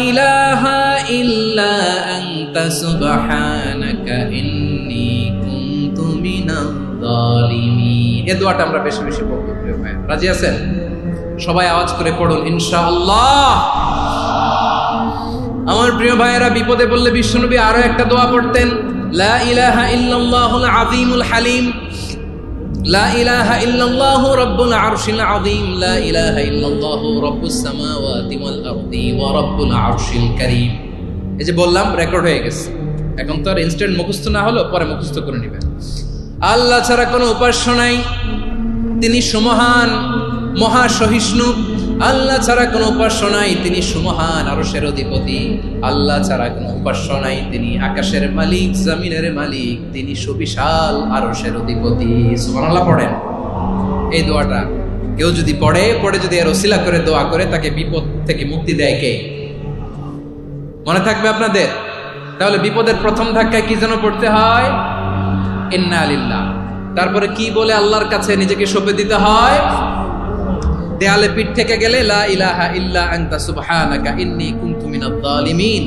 ইলাহা ইল্লা আনতা সুবহানাকা ইন্নী কুনতু মিনাল যালিমিন। এই দোয়াটা আমরা বেশি বেশি পড়ব প্রিয় ভাই। রাজি আছেন? সবাই আওয়াজ করে পড়ুন ইনশাআল্লাহ। আমার প্রিয় ভাইয়েরা, বিপদে পড়লে বিশ্বনবী আরো একটা দোয়া পড়তেন, লা ইলাহা ইল্লাল্লাহুল আযীমুল হালিম, লা ইলাহা ইল্লাল্লাহু রাব্বুল আরশিল আযীম, লা ইলাহা ইল্লাল্লাহু রাব্বুস সামাওয়াতি ওয়াল আরদি ওয়া রাব্বুল আরশিল কারীম। এই যে বললাম, রেকর্ড হয়ে গেছে। এখন তো আর ইনস্ট্যান্ট মুখস্থ না হলো, পরে মুখস্থ করে নেবেন। আল্লাহ ছাড়া কোনো উপাস্য নাই, তিনি সুমহান, মহাসহিষ্ণু। আল্লাহ ছাড়া কোনো উপাস্য নাই, তিনি সুমহান, আরশের অধিপতি। আল্লাহ ছাড়া কোনো উপাস্য নাই, তিনি আকাশের মালিক, জমিনের মালিক, তিনি সুবিশাল, আরশের অধিপতি। সুবহানাল্লাহ পড়েন। এই দোয়াটা কেউ যদি পড়ে যদি এর ওসিলা করে দোয়া করে, তাকে বিপদ থেকে মুক্তি দেয় কে? মনে থাকবে আপনাদের? তাহলে বিপদের প্রথম ধাক্কায় কি যেন পড়তে হয়? ইন্না লিল্লাহ। তারপরে কি বলে আল্লাহর কাছে নিজেকে সঁপে দিতে হয়? দেয়ালে পিঠ থেকে গেলে লা ইলাহা ইল্লা আনতা সুবহানাকা ইন্নী কুনতু মিনাজ জালিমিন।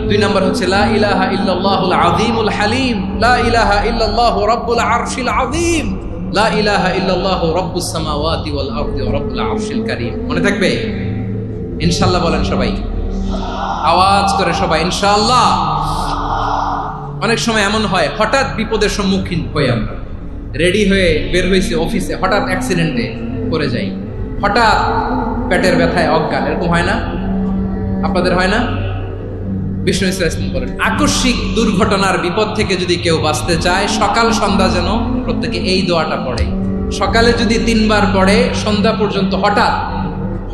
দুই নম্বর হচ্ছে লা ইলাহা ইল্লাল্লাহুল আযীমুল হালিম, লা ইলাহা ইল্লাল্লাহু রাব্বুল আরশিল আযীম, লা ইলাহা ইল্লাল্লাহু রাব্বুস সামাওয়াতি ওয়াল আরদি ওয়া রাব্বুল আরশিল কারীম। মনে থাকবে? ইনশাআল্লাহ বলেন সবাই, আওয়াজ করে সবাই ইনশাআল্লাহ। অনেক সময় এমন হয়, হঠাৎ বিপদের সম্মুখীন হই আমরা, রেডি হয়ে বের হয়েছে অফিসে, হঠাৎ অ্যাক্সিডেন্টে পড়ে যাই, হঠাৎ পেটের ব্যথায় অজ্ঞান, এরকম হয় না? আপনাদের হয় না? বিষ্ণু ইসলাম বলেন, আকস্মিক দুর্ঘটনার বিপদ থেকে যদি কেউ বাঁচতে চায়, সকাল সন্ধ্যা যেন প্রত্যেকে এই দোয়াটা পড়ে। সকালে যদি 3 বার পড়ে, সন্ধ্যা পর্যন্ত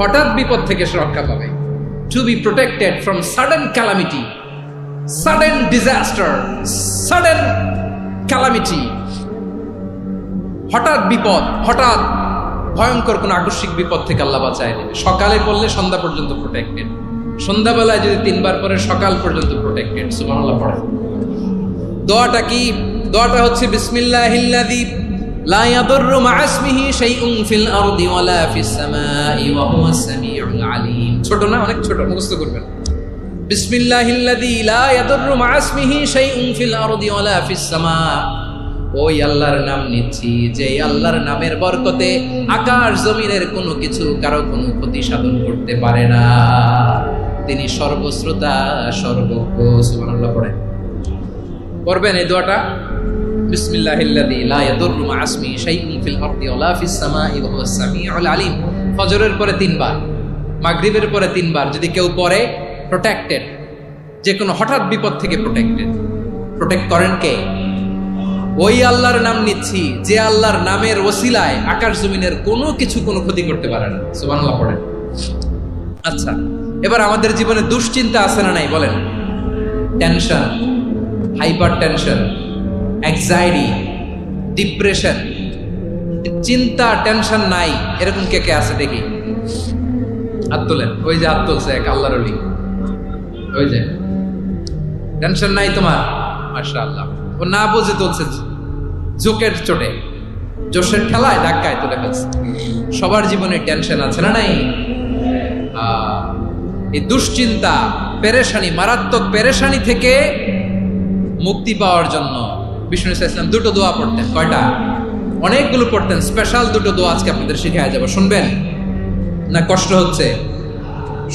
হঠাৎ বিপদ থেকে সে রক্ষা পাবে। To be protected from sudden calamity, sudden disaster, sudden calamity, হঠাৎ বিপদ, হঠাৎ ভয়ঙ্কর কোন আকস্মিক বিপদ থেকে আল্লাহ বাঁচায় দেবে। সকালে পড়লে সন্ধ্যা পর্যন্ত প্রোটেক্টেড, সন্ধ্যাবেলায় যদি 3 বার পরে সকাল পর্যন্ত প্রোটেক্টেড। সুবহানাল্লাহ পড়ে। দোয়াটা কি? দোয়াটা হচ্ছে বিসমিল্লাহিল্লাযী লা ইয়াদুররু মা ইসমিহি শাইউন ফিল আরদি ওয়ালা ফিস সামাই ওয়া হুয়াস সামিউল আলিম। ছোট না? অনেক ছোট, মুখস্থ করবেন। বিসমিল্লাহিল্লাযী লা ইয়াদুররু মা ইসমিহি শাইউন ফিল আরদি ওয়ালা ফিস সামা। ওই আল্লাহর নাম নিচ্ছি, যে আল্লাহর নামের বরকতে আকাশ জমিনের কোনো কিছু কারো কোনো ক্ষতি সাধন করতে পারে না। তিনি সর্বশ্রোতা, সর্বজ্ঞ। সুবহানাল্লাহ পড়েন। পড়বেন এই দোয়াটা, বিসমিল্লাহিল্লাযী লা ইয়াদুররু মা ইসমিহি শাইউন ফিল আরদি ওয়ালা ফিস সামাই ওয়া হুয়াস সামিউল আলিম। ফজরের পরে 3 বার, মাগরিবের পরে 3 বার যদি কেউ পড়ে, প্রোটেক্টেড, যে কোনো হঠাৎ বিপদ থেকে প্রোটেক্টেড। প্রোটেক্ট করেন কে? ওই আল্লাহর নাম নিচ্ছি, যে আল্লাহর নামের ওসিলায় আকাশ জমিনের কোনো কিছু কোনো ক্ষতি করতে পারে না। সুবহানাল্লাহ পড়েন। আচ্ছা, এবার আমাদের জীবনে দুশ্চিন্তা আছে না নাই বলেন? Tension, hyper tension, anxiety, depression, চিন্তা, টেনশন নাই এরকম কে কে আছে দেখি? হাত তোলেন। ওই যে হাত তুলছে এক আল্লাহর ওলি, ওই যে টেনশন নাই তোমার, মাশাআল্লাহ। ও না বুঝে তুলছে, জোকের চোটে, জোশের ঠেলায় ধাক্কায় তুলে ফেলছে। সবার জীবনে টেনশন আছে না নাই? এই দুশ্চিন্তা, পেরেশানি, মারাত্মক পেরেশানি থেকে মুক্তি পাওয়ার জন্য বিষ্ণু ইসলাম 2টো দোয়া পড়তেন। কয়টা? অনেকগুলো পড়তেন। স্পেশাল 2টো দোয়া আজকে আপনাদের শিখিয়ে যাবো, শুনবেন না? কষ্ট হচ্ছে?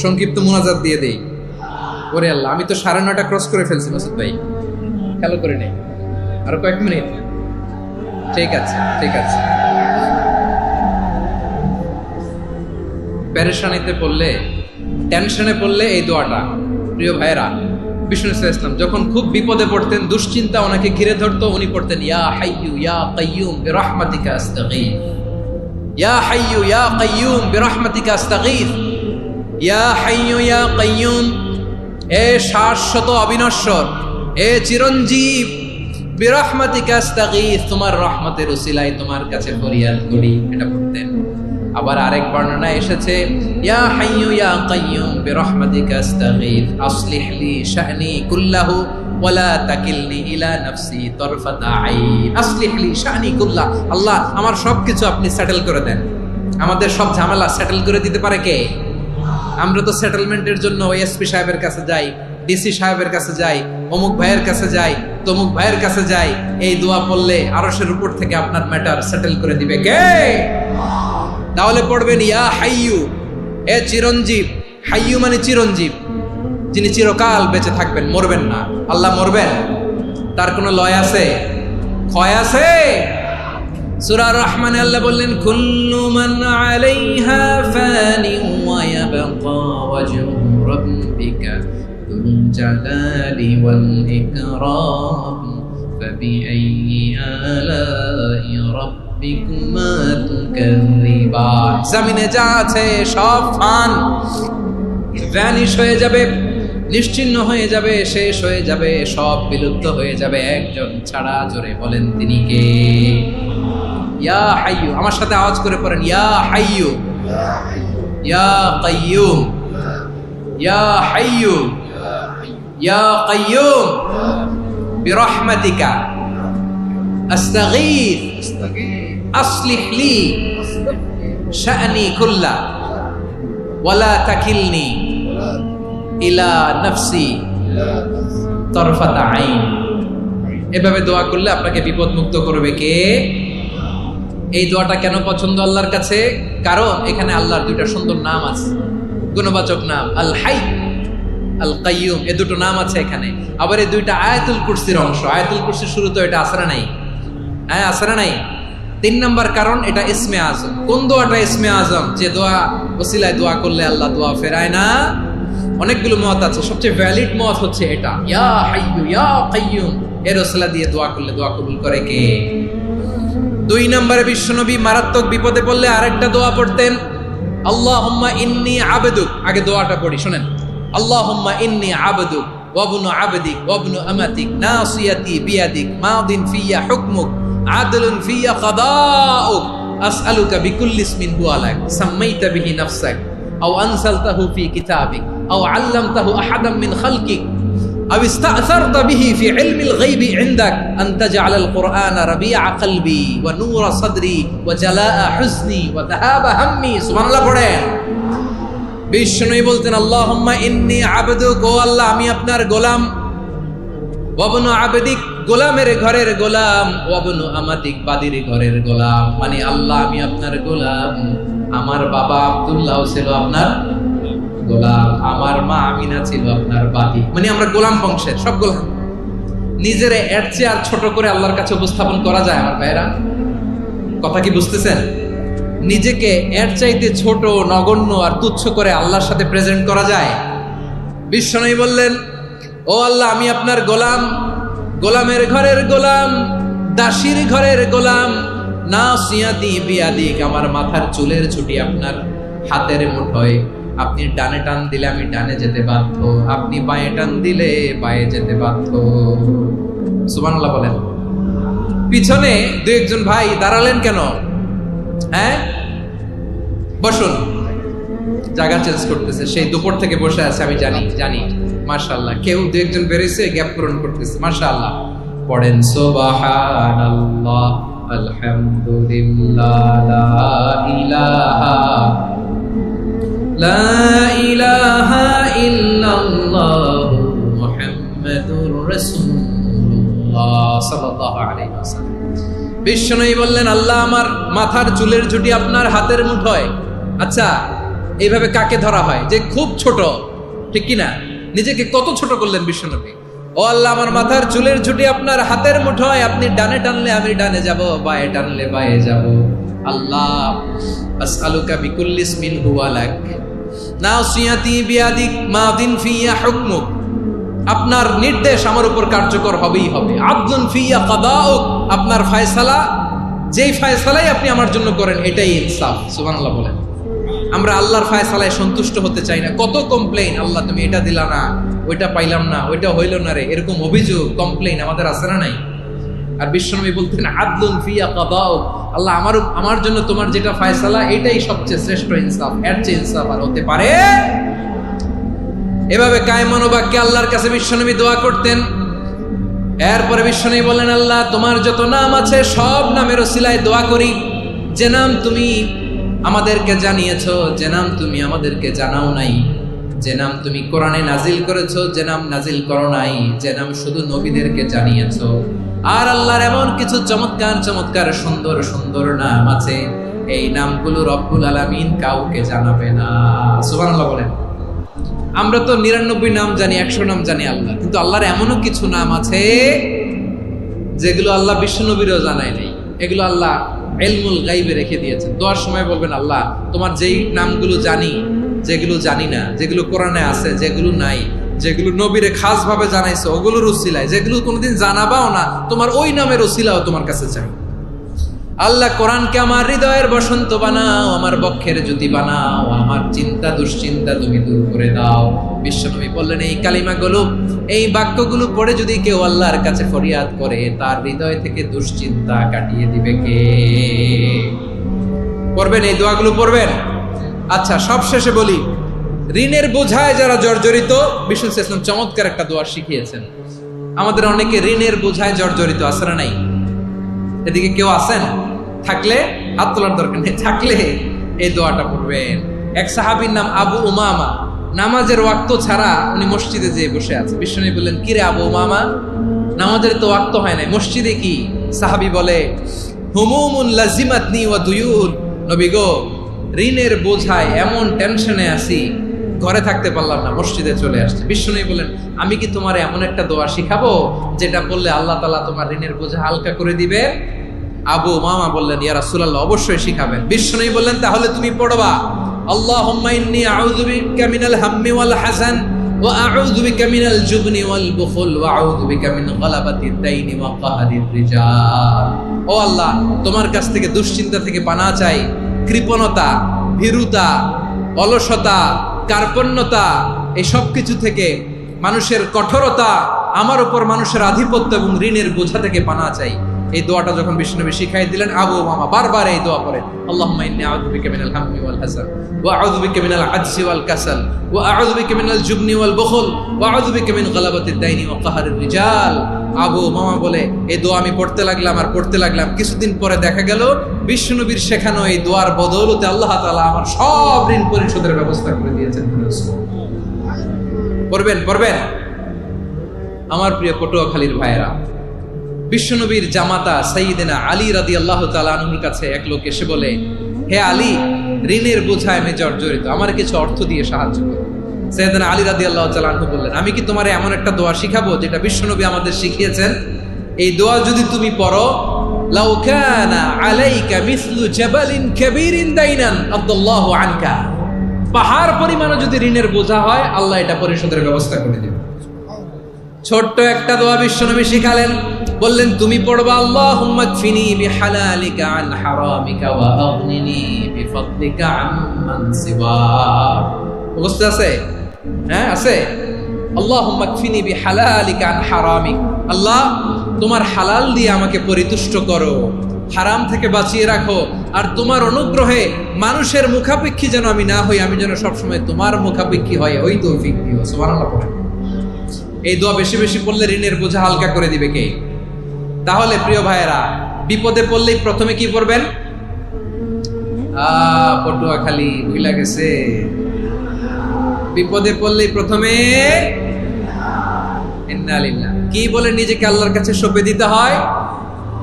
সংক্ষিপ্ত মুনাজাত দিয়ে দেই। ওরে আল্লাহ, আমি তো 9:30 ক্রস করে ফেলছি মাসুদ ভাই, খেয়াল করে নেই। আরো কয়েক মিনিট। ঠিক আছে, ঠিক আছে। পেরেশানিতে পড়লে, টেনশনে পড়লে এই দোয়াটা, প্রিয় ভাইয়েরা, বিষ্ণু ইসলাম যখন খুব বিপদে পড়তেন, দুশ্চিন্তা ওনাকে ঘিরে ধরতো, উনি পড়তেন ইয়া হাইয়্যু ইয়া কাইয়্যুম বিরহমাতিকা আস্তাগীথ, ইয়া হাইয়্যু ইয়া কাইয়্যুম বিরহমাতিকা আস্তাগীথ, ইয়া হাইয়্যু ইয়া কাইয়্যুম, এ শাশ্বত অবিনশ্বর, এ চিরঞ্জীব, বিরহমাতিকা আস্তাগীথ, তোমার রহমতের উসিলায় তোমার কাছে ফরিয়াদ করি। এটা পড়তেন। আবার আরেক বর্ণনায় এসেছে ইয়া হাইয়্যু ইয়া কাইয়্যুম বিরহমাতিকা আস্তাগীথ আসলিহ লি শা'নি কুল্লাহু ওয়া লা তাকিলনি ইলা নাফসি তারফাতা আইন। আসলিহ লি শা'নি কুল্লাহ, আল্লাহ আমার সবকিছু আপনি সেটেল করে দেন। আমাদের সব ঝামেলা সেটেল করে দিতে পারে কে? আমরা তো সেটেলমেন্টের জন্য ওই এসপি সাহেবের কাছে যাই, ডিসি সাহেবের কাছে যাই, অমুক ভাইয়ের কাছে যাই, তমুক ভাইয়ের কাছে যাই, এই দোয়া পড়লে আরশের উপর থেকে আপনার ম্যাটার সেটেল করে দিবে কে? তাহলে পড়বেন ইয়া হাইয়ু, এ চিরঞ্জীব। হাইয়ু মানে চিরঞ্জীব, যিনি চিরকাল বেঁচে থাকবেন, মরবেন না। আল্লাহ মরবেন? তার কোনো লয় আছে? ক্ষয় আছে? সূরা রহমানে আল্লাহ বললেন কুল্লু মান আলাইহা ফানি ওয়া ইয়াবকা ওয়াজহু রাব্বিকা যুল জালালি ওয়াল ইকরাম ফাবিআইয়ি আলাই রাব্বিকুমা তুকাযিবান। জমিনে যা আছে সব ফান, ভ্যানিশ হয়ে যাবে, নিশ্চিহ্ন হয়ে যাবে, শেষ হয়ে যাবে, সব বিলুপ্ত হয়ে যাবে, একজন ছাড়া। জোরে বলেন তিনি কে? ইয়া হাইয়ু। আমার সাথে আওয়াজ করে পড়েন ইয়া হাইয়ু, ইয়া কাইয়ুম, ইয়া হাইয়ু, ইয়া কাইয়ুম বিরহমাতিকা আস্তাগীথ আসলিহ লি শা'নি কুল্লা ওয়ালা তাকিলনি ইলা নাফসি তরফাতা আইন। এভাবে দোয়া করলে আপনাকে বিপদ মুক্ত করবে কে? এই দোয়াটা কেন পছন্দ আল্লাহর কাছে? কারণ এখানে আল্লাহর দুইটা সুন্দর নাম আছে, গুণবাচক নাম, আল হাই, আল কাইয়ুম। এই দুটো নাম আছে এখানে। আবার এই দুইটা আয়াতুল কুরসির অংশ। আয়াতুল কুরসির শুরু তো এটা আসরা নাই, হ্যাঁ আসরা নাই। 3 নাম্বার কারণ এটা ইসমে আজম। কোন দোয়াটা ইসমে আজম? যে দোয়া ওসিলায় দোয়া করলে আল্লাহ দোয়া ফেরায় না। অনেকগুলো মত আছে, সবচেয়ে ভ্যালিড মত হচ্ছে এটা, ইয়া হাইয়ু ইয়া কাইয়ুম। এর ওসিলা দিয়ে দোয়া করলে দোয়া কবুল করে কে? 2 নম্বরে বিশ্বনবী মারাত্মক বিপদে পড়লে আরেকটা দোয়া পড়তেন, আল্লাহুম্মা ইন্নী আবদুক। আগে দোয়াটা পড়ি, শুনেন। আল্লাহুম্মা ইন্নী আবদুক ওয়া ইবনু আবদিক ওয়া ইবনু আমাতিক নাসিয়াতি বিয়াদিক মাদিন ফিয়া হুকমুক আদলুন ফিয়া কাদাউক আসআলুকা বিকুল্লি ইসমিন হুয়া লাক সাম্মাইতা বিহি নাফসাক আও আনসালতাহু ফি কিতাবিক আও আল্লামতাহু আহাদাম মিন খালকিক أو استأثرت به في علم الغيب عندك أن تجعل القرآن ربيع قلبي ونور صدري وجلاء حزني وذهاب همي। سبحان الله পড়েন। বিষ্ণুই বলতেন আল্লাহুম্মা ইন্নী আবদুক, ও আল্লাহ আমি আপনার গোলাম, ওয়া ইবনু আবদিক গোলামের ঘরের গোলাম, ওয়া ইবনু আমাতিক বাদীর ঘরের গোলাম। মানে আল্লাহ আমি আপনার গোলাম। আমার বাবা আব্দুল্লাহ ছিল আপনার গোলাম, আমার মা আমিনা ছিল আপনার বাদী। মানে আমরা গোলাম বংশের, সব গোলাম। নিজের এর চেয়ে আর ছোট করে আল্লাহর কাছে উপস্থাপন করা যায় আমার ভাইরা? কথা কি বুঝতেছেন? নিজেকে এর চাইতে ছোট, নগণ্য আর তুচ্ছ করে আল্লাহর সাথে প্রেজেন্ট করা যায়? বিশ্বনবী বললেন, ও আল্লাহ আমি আপনার গোলাম, গোলামের ঘরের গোলাম, দাসীর ঘরের গোলাম। নাসিয়াতি বিয়াদিক, আমার মাথার চুলের ছুটি আপনার হাতের মুঠোয়। আপনি ডানে টান দিলে আমি ডানে যেতে বাধ্য, আপনি বাঁয়ে টান দিলে বাঁয়ে যেতে বাধ্য। সুবহানাল্লাহ বলেন। পিছনে 2-1 ভাই দাঁড়ালেন কেন? হ্যাঁ বসুন। জায়গা চেঞ্জ করতেছে, সেই দুপুর থেকে বসে আছে, আমি জানি। মাশাআল্লাহ। কেউ 2-1 বেরিয়েছে, গ্যাপ পূরণ করতেছে। মাশাআল্লাহ। পড়েন সুবহানাল্লাহ আলহামদুলিল্লাহ লা ইলাহা লা ইলাহা ইল্লাল্লাহু মুহাম্মাদুর রাসূলুল্লাহ সাল্লাল্লাহু আলাইহি ওয়াসাল্লাম। বিশ্বনবী বললেন, আল্লাহ আমার মাথার চুলের ঝুঁটি আপনার হাতের মুঠোয়। আচ্ছা, এইভাবে কাকে ধরা হয়? যে খুব ছোট, ঠিক কি না? নিজেকে কত ছোট করলেন বিশ্বনবী। ও আল্লাহ আমার মাথার চুলের ঝুঁটি আপনার হাতের মুঠোয়, আপনি ডানে টানলে আমি ডানে যাব, বাঁয়ে টানলে বাঁয়ে যাব। আল্লাহ আসআলুকা বিকুল্লি ইসমিন হুয়া লাক নাসিয়াতি বিয়াদিক মাদিন ফিয়া হুকমুক। আপনার নির্দেশ আমার উপর কার্যকর হবেই হবে। আদলুন ফিয়া কাদাউক, আপনার ফয়সালা, যেই ফয়সালাই আপনি আমার জন্য করেন এটাই ইনসাফ। সুবহানাল্লাহ বলেন। আমরা আল্লাহর ফয়সালায় সন্তুষ্ট হতে চাই না। কত কমপ্লেইন, আল্লাহ তুমি এটা দিলা না, ওইটা পাইলাম না, ওইটা হইল না রে, এরকম অভিযোগ কমপ্লেইন আমাদের আছে না নাই? আর বিশ্বনবী বলতেন আদলুন ফিয়া কাদাউক, আল্লাহ আমার জন্য তোমার যেটা ফয়সালা এটাই সবচেয়ে শ্রেষ্ঠ ইনসাফ, এর চেয়ে ইনসাফ আর হতে পারে? এভাবে কায়মান বাক্যে আল্লাহর কাছে বিশ্বনবী দোয়া করতেন। এরপরে বিশ্বনবী বললেন, আল্লাহ তোমার যত নাম আছে সব নামের ওসিলায় দোয়া করি। যে নাম তুমি আমাদেরকে জানিয়েছো, যে নাম তুমি আমাদেরকে জানাও নাই, যে নাম তুমি কোরআনে নাজিল করেছো, যে নাম নাজিল করো নাই, যে নাম শুধু নবীদেরকে জানিয়েছো। আর আল্লাহর এমন কিছু চমৎকার চমৎকার সুন্দর সুন্দর নাম আছে, এই নামগুলো রব্বুল আলামিন কাউকে জানাবে না। সুবহানাল্লাহ বলেন। আমরা তো 99 নাম জানি, 100 নাম জানি আল্লাহ, কিন্তু আল্লাহর এমনও কিছু নাম আছে যেগুলো আল্লাহ বিশ্বনবীরও জানায় নাই। এগুলো আল্লাহ ইলমুল গায়বে রেখে দিয়েছেন। দোয়ার সময় বলবেন, আল্লাহ তোমার যেই নামগুলো জানি, যেগুলো জানি না, যেগুলো কোরআনে আছে, যেগুলো নাই, যেগুলো নবীরে খাস ভাবে জানাইছো ওগুলোর উসিলায়, যেগুলো কোনোদিন জানাবাও না, তোমার ওই নামের উসিলাও তোমার কাছে চাই। আল্লাহ কোরআনকে আমার হৃদয়ের বসন্ত বানাও, আমার বক্ষের জ্যোতি বানাও, আমার চিন্তা দুশ্চিন্তা তুমি দূর করে দাও। বিশ্বনবী বললেন, এই কালিমাগুলো, এই বাক্যগুলো পড়ে যদি কেউ আল্লাহর কাছে ফরিয়াদ করে, তার হৃদয় থেকে দুশ্চিন্তা কাটিয়ে দিবে কে? পড়বেন, এই দোয়াগুলো পড়বেন। আচ্ছা, সব শেষে বলি, ঋণের বোঝায় যারা জর্জরিত, বিষ্ণু ইসলাম চমৎকার একটা দোয়া শিখিয়েছেন। আমাদের অনেকে ঋণের বোঝায় জর্জরিত, আছে না নাই? এদিকে কেউ আছেন? থাকলে হাত তোলার দরকার নেই, থাকলে এই দোয়াটা পড়বেন। এক সাহাবীর নাম আবু উমামা, নামাজের ওয়াক্ত ছাড়া উনি মসজিদে যেয়ে বসে আছে। বিষ্ণু বললেন, কি রে আবু উমামা, নামাজের তো ওয়াক্ত হয় নাই, মসজিদে কি? সাহাবী বলে, হুমুমুন লাজিমাতনি ওয়া দুয়ুন। নবী গো, ঋণের বোঝায় এমন টেনশনে আছি, ঘরে থাকতে পারলাম না, মসজিদে চলে আসছে। বিষ্ণু বলেন, আমি কি তোমার এমন একটা দোয়া শিখাবো যেটা বললে আল্লাহ তাআলা তোমার ঋণের বোঝা হালকা করে দিবে? আবু উমামা বললেন, ইয়া রাসূলুল্লাহ, অবশ্যই শিখাবেন। বিষ্ণু বললেন, তাহলে তুমি পড়বা, আল্লাহুম্মা ইন্নী আউযু বিকা মিনাল হাম্মি ওয়াল হাযান ওয়া আউযু বিকা মিনাল জুবনি ওয়াল বুখল ওয়া আউযু বিকা মিন গালাবাতিদ দাইনি ওয়া কাহরির রিজাল। ও আল্লাহ, তোমার কাছ থেকে দুশ্চিন্তা থেকে পানাহ চাই, কৃপণতা, ভীরুতা, অলসতা, কার্পণ্যতা, এই সব কিছু থেকে, মানুষের কঠোরতা, আমার উপর মানুষের আধিপত্য এবং ঋণের বোঝা থেকে পানাহ চাই। এই দোয়াটা যখন বিশ্বনবী শিখাই দিলেন, আবু উমামা বারবার এই দোয়া পড়েন, আল্লাহুম্মা ইন্নী আউযু বিকা মিনাল হাম্মি ওয়াল হাযান ওয়া আউযু বিকা মিনাল আজজি ওয়াল কাসাল ওয়া আউযু বিকা মিনাল জুবনি ওয়াল বুখল ওয়া আউযু বিকা মিন গালাবাতিদ দাইনি ওয়া কাহরির রিজাল। আবু উমামা বলে, এই দোয়া আমি পড়তে লাগলাম আর পড়তে লাগলাম, কিছুদিন পরে দেখা গেল বিশ্বনবীর শেখানো এই দোয়ার বদৌলতে আল্লাহ তাআলা আমার সব ঋণ পরিশোধের ব্যবস্থা করে দিয়েছেন। পড়বেন, পড়বেন। আমার প্রিয় পটুয়াখালীর ভাইয়েরা, বিশ্বনবীর জামাতা সাইয়্যিদিনা আলী রাদিয়াল্লাহু তাআলা আনহুর কাছে এক লোক এসে বলে, হে আলী, ঋণের বোঝায় আমি জর্জরিত, আমার কিছু অর্থ দিয়ে সাহায্য করো। সাইয়্যিদিনা আলী রাদিয়াল্লাহু তাআলা আনহু বললেন, আমি কি তোমারে এমন একটা দোয়া শিখাবো যেটা বিশ্বনবী আমাদের শিখিয়েছেন? এই দোয়া যদি তুমি পড়ো, লাউ কানা আলাইকা মিসলু জাবালিন কাবীরিন দাইনান আদাল্লাহু আনকা, পাহাড় পরিমাণও যদি ঋণের বোঝা হয়, আল্লাহ এটা পরিশোধের ব্যবস্থা করে দেবে। ছোট্ট একটা দোয়া বিশ্বনবী শিখালেন, বললেন, তুমি পড়বা, আল্লাহুম্মা কফিনি বিহালালিকা আন হারামিকা ওয়া আগনিনি বিফাদলিকা আম্মান সিওয়াক। বুঝতে আছে? হ্যাঁ, আছে। আল্লাহুম্মা কফিনি বিহালালিকা আন হারামিক, আল্লাহ তোমার হালাল দিয়ে আমাকে পরিতুষ্ট করো, হারাম থেকে বাঁচিয়ে রাখো, আর তোমার অনুগ্রহে মানুষের মুখাপেক্ষী যেন আমি না হই, আমি যেন সবসময় তোমার মুখাপেক্ষী হয়, ওই তৌফিক দিও। সুবহানাল্লাহ পড়েন। এই দোয়া বেশি বেশি পড়লে ঋণের বোঝা হালকা করে দিবে কে? তাহলে প্রিয় ভাইয়েরা, বিপদে পড়লেই প্রথমে কি পড়বেন? পটুয়াখালী ভুলা গেছে, বিপদে পড়লেই প্রথমে ইন্না লিল্লাহ কি বলে নিজেকে আল্লাহর কাছে সঁপে দিতে হয়?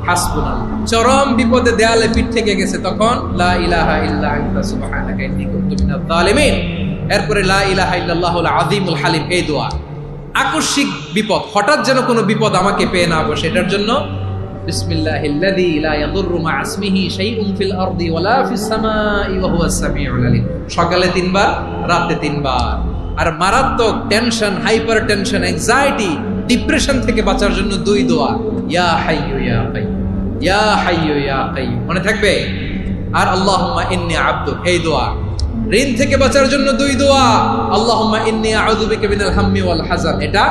হাসবুনাল্লাহ। চরম বিপদে দেয়ালে পিঠ থেকে গেছে, তখন লা ইলাহা ইল্লা আনতা সুবহানাকা ইন্নী কুনতু মিনাজ জালিমিন। এরপরে লা ইলাহা ইল্লাল্লাহুল আযীমুল হালিম, এই দোয়া। আকস্মিক বিপদ, হঠাৎ যেন কোনো বিপদ আমাকে পেয়ে না বসে, এটার জন্য বিসমিল্লাহিল্লাযী লা ইয়াদুররু মা ইসমিহি শাইউন ফিল আরদি ওয়ালা ফিস সামাই ওয়া হুয়াস সামিউল আলীম। সকালে 3 বার, রাতে 3 বার। আর মারাত্মক tension, hyper tension, anxiety, depression থেকে বাঁচার জন্য 2 দোয়া, ইয়া হাইয়্যু ইয়া কাইয়্যুম, ইয়া হাইয়্যু ইয়া কাইয়্যুম, মনে থাকবে? আর আল্লাহুম্মা ইন্নী আবদুক, এই দোয়া। ঋণ থেকে বাঁচার জন্য 2 দোয়া, আল্লাহুম্মা ইন্নী আউযু বিকা মিনাল হাম্মি ওয়াল হাযান, এটা।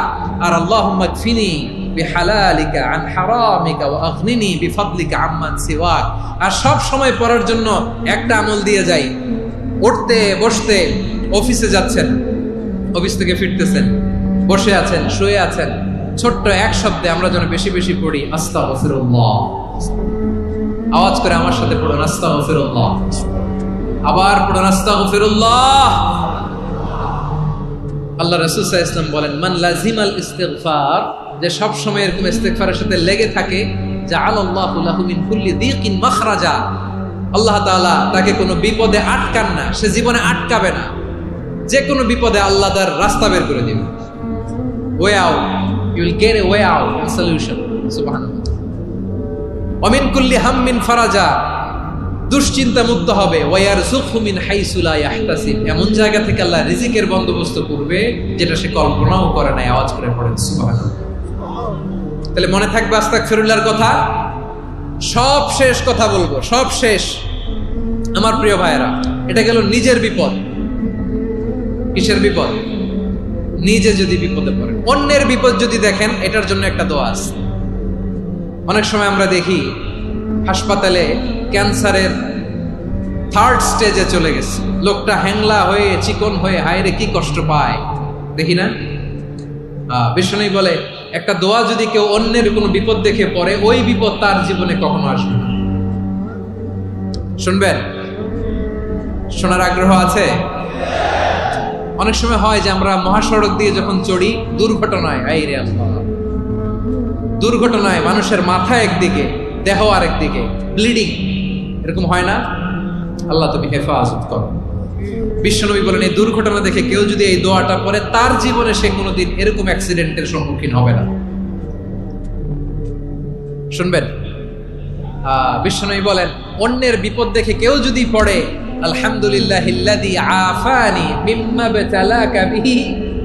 আর আল্লাহুম্মা কফিনি বিহালালিকা আন হারামিকা ওয়া আগনিনি বিফাদলিকা আম্মান সিওয়াক। আর সব সময় পড়ার জন্য একটা আমল দিয়ে যাই, উঠতে বসতে, অফিসে যাচ্ছেন, অফিস থেকে ফিরতেছেন, বসে আছেন, শুয়ে আছেন, ছোট্ট এক শব্দে আমরা যেন বেশি বেশি পড়ি আস্তাগফিরুল্লাহ। আওয়াজ করে আমার সাথে পড়ুন, আস্তাগফিরুল্লাহ। আবার পড়ুন, আস্তাগফিরুল্লাহ। আল্লাহ রাসূল সাল্লাল্লাহু আলাইহি ওয়াসাল্লাম বলেন, মান লাজিমাল ইস্তিগফার, যে সব সময় এরকম ইস্তিগফারের সাথে লেগে থাকে, জাআলাল্লাহু লাহু মিন কুল্লি দীকিন মাখরাজা, আল্লাহ তাআলা তাকে কোনো বিপদে আটকান না, সে জীবনে আটকাবে না, যে কোনো বিপদে আল্লাহ তার রাস্তা বের করে দিবে। Way out, you will get a way out, a solution. সুবহানাল্লাহ। ওয়া মিন কুল্লি হাম্মিন ফারাজা, দুশ্চিন্তা মুক্ত হবে। ওয়ায়ারযুকহু মিন হাইসু লা ইয়াহতাসিব, এমন জায়গা থেকে আল্লাহ রিজিকের বন্দোবস্ত করবে যেটা সে কল্পনাও করে নাই। আওয়াজ করে পড়েন সুবহানাল্লাহ। তাহলে মনে থাকবে আস্তাগফিরুল্লাহর কথা। সব শেষ কথা বলবো, সব শেষ আমার প্রিয় ভাইয়েরা। এটা গেল নিজের বিপদ। কিসের বিপদ? নিজে যদি বিপদে পড়েন। অন্যের বিপদ যদি দেখেন, এটার জন্য একটা দোয়া আছে। অনেক সময় আমরা দেখি হাসপাতালে ক্যান্সারের 3rd স্টেজে চলে গেছে, লোকটা হ্যাংলা হয়ে চিকন হয়ে হায়রে কি কষ্ট পায়, দেখি না? বিষ্ণু বলে একটা দোয়া যদি কেউ অন্যের কোনো বিপদ দেখে পড়ে, ওই বিপদ তার জীবনে কখনো আসবে না। শুনবেন? শোনার আগ্রহ আছে? অনেক সময় হয় যে আমরা মহাসড়ক দিয়ে যখন চড়ি, দুর্ঘটনায়, আইরে আল্লাহ, দুর্ঘটনায় মানুষের মাথা একদিকে, দেহ আরেকদিকে, ব্লিডিং, এরকম হয় না? আল্লাহ তুমি হেফাজত করো। বিশ্বনবী বলেন, এই দুর্ঘটনা দেখে কেউ যদি এই দোয়াটা পড়ে, তার জীবনে সে কোনোদিন এরকম অ্যাক্সিডেন্টের সম্মুখীন হবে না। শুনবেন? বিশ্বনবী বলেন, অন্যের বিপদ দেখে কেউ যদি পড়ে, আলহামদুলিল্লাহিল্লাযী আফানি মিম্মা বাতালাকা বিহি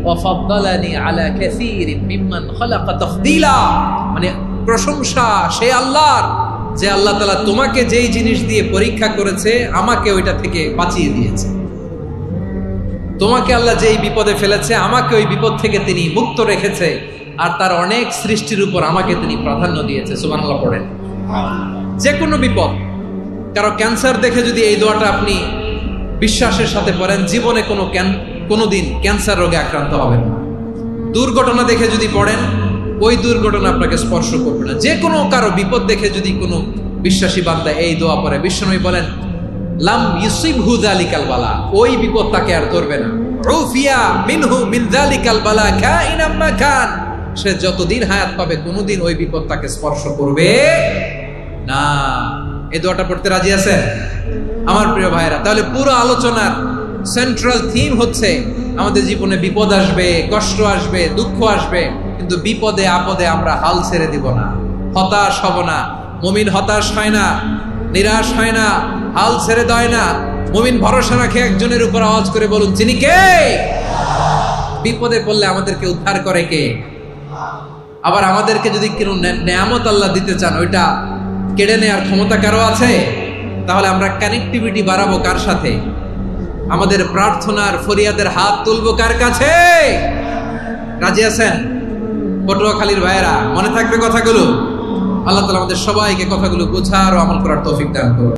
ওয়া ফাদ্দালানি আলা কাসীরিন মিম্মান খালাকা তাফদীলা, মানে প্রশংসা সে আল্লাহর, যে আল্লাহ তাআলা তোমাকে যেই জিনিস দিয়ে পরীক্ষা করেছে, আমাকে ওইটা থেকে বাঁচিয়ে দিয়েছে। তোমাকে আল্লাহ যেই বিপদে ফেলেছে, আমাকে ওই বিপদ থেকে তিনি মুক্ত রেখেছে, আর তার অনেক সৃষ্টির উপর আমাকে তিনি প্রাধান্য দিয়েছে। সুবহানাল্লাহ পড়েন। যে কোনো বিপদ, কারো ক্যান্সার দেখে যদি এই দোয়াটা আপনি বিশ্বাসের সাথে পড়েন, জীবনে কোনোদিন ক্যান্সার রোগে আক্রান্ত হবেন না। দুর্ঘটনা দেখে যদি পড়েন, ওই দুর্ঘটনা আপনাকে স্পর্শ করবে না। যে কোনো কারো বিপদ দেখে যদি কোনো বিশ্বাসী বান্দা এই দোয়া পড়ে, বিশ্বনবী বলেন, লাম ইউসিবহু যালিকাল বালা, ওই বিপদ তাকে আর ধরবে না। উফিয়া মিনহু মিন যালিকাল বালা কাইনাম মা কান, সে যতদিন হায়াত পাবে কোনোদিন ওই বিপদ তাকে স্পর্শ করবে না। এই দোয়াটা পড়তে রাজি আছেন আমার প্রিয় ভাইরা? তাহলে পুরো আলোচনার সেন্ট্রাল থিম হচ্ছে, আমাদের জীবনে বিপদ আসবে, কষ্ট আসবে, দুঃখ আসবে, কিন্তু বিপদে আপদে আমরা হাল ছেড়ে দিব না, হতাশ হব না। মুমিন হতাশ হয় না, নিরাশ হয় না, হাল ছেড়ে দেয় না। মুমিন ভরসা রাখে একজনের উপর। আওয়াজ করে বলুন, যিনি কে? বিপদে পড়লে আমাদেরকে উদ্ধার করে কে? আবার আমাদেরকে যদি কোনো নেয়ামত আল্লাহ দিতে চান, ওইটা কেড়ে নেওয়ার ক্ষমতা কারো আছে? তাহলে আমরা কানেক্টিভিটি বাড়াবো কার সাথে? আমাদের প্রার্থনার ফরিয়াদের হাত তুলবো কার কাছে? রাজি আছেন? পটুয়াখালীর ভাইয়েরা, মনে থাকবে কথাগুলো। আল্লাহ তাআলা আমাদের সবাইকে কথাগুলো বোঝার ও আমল করার তৌফিক দান করুন।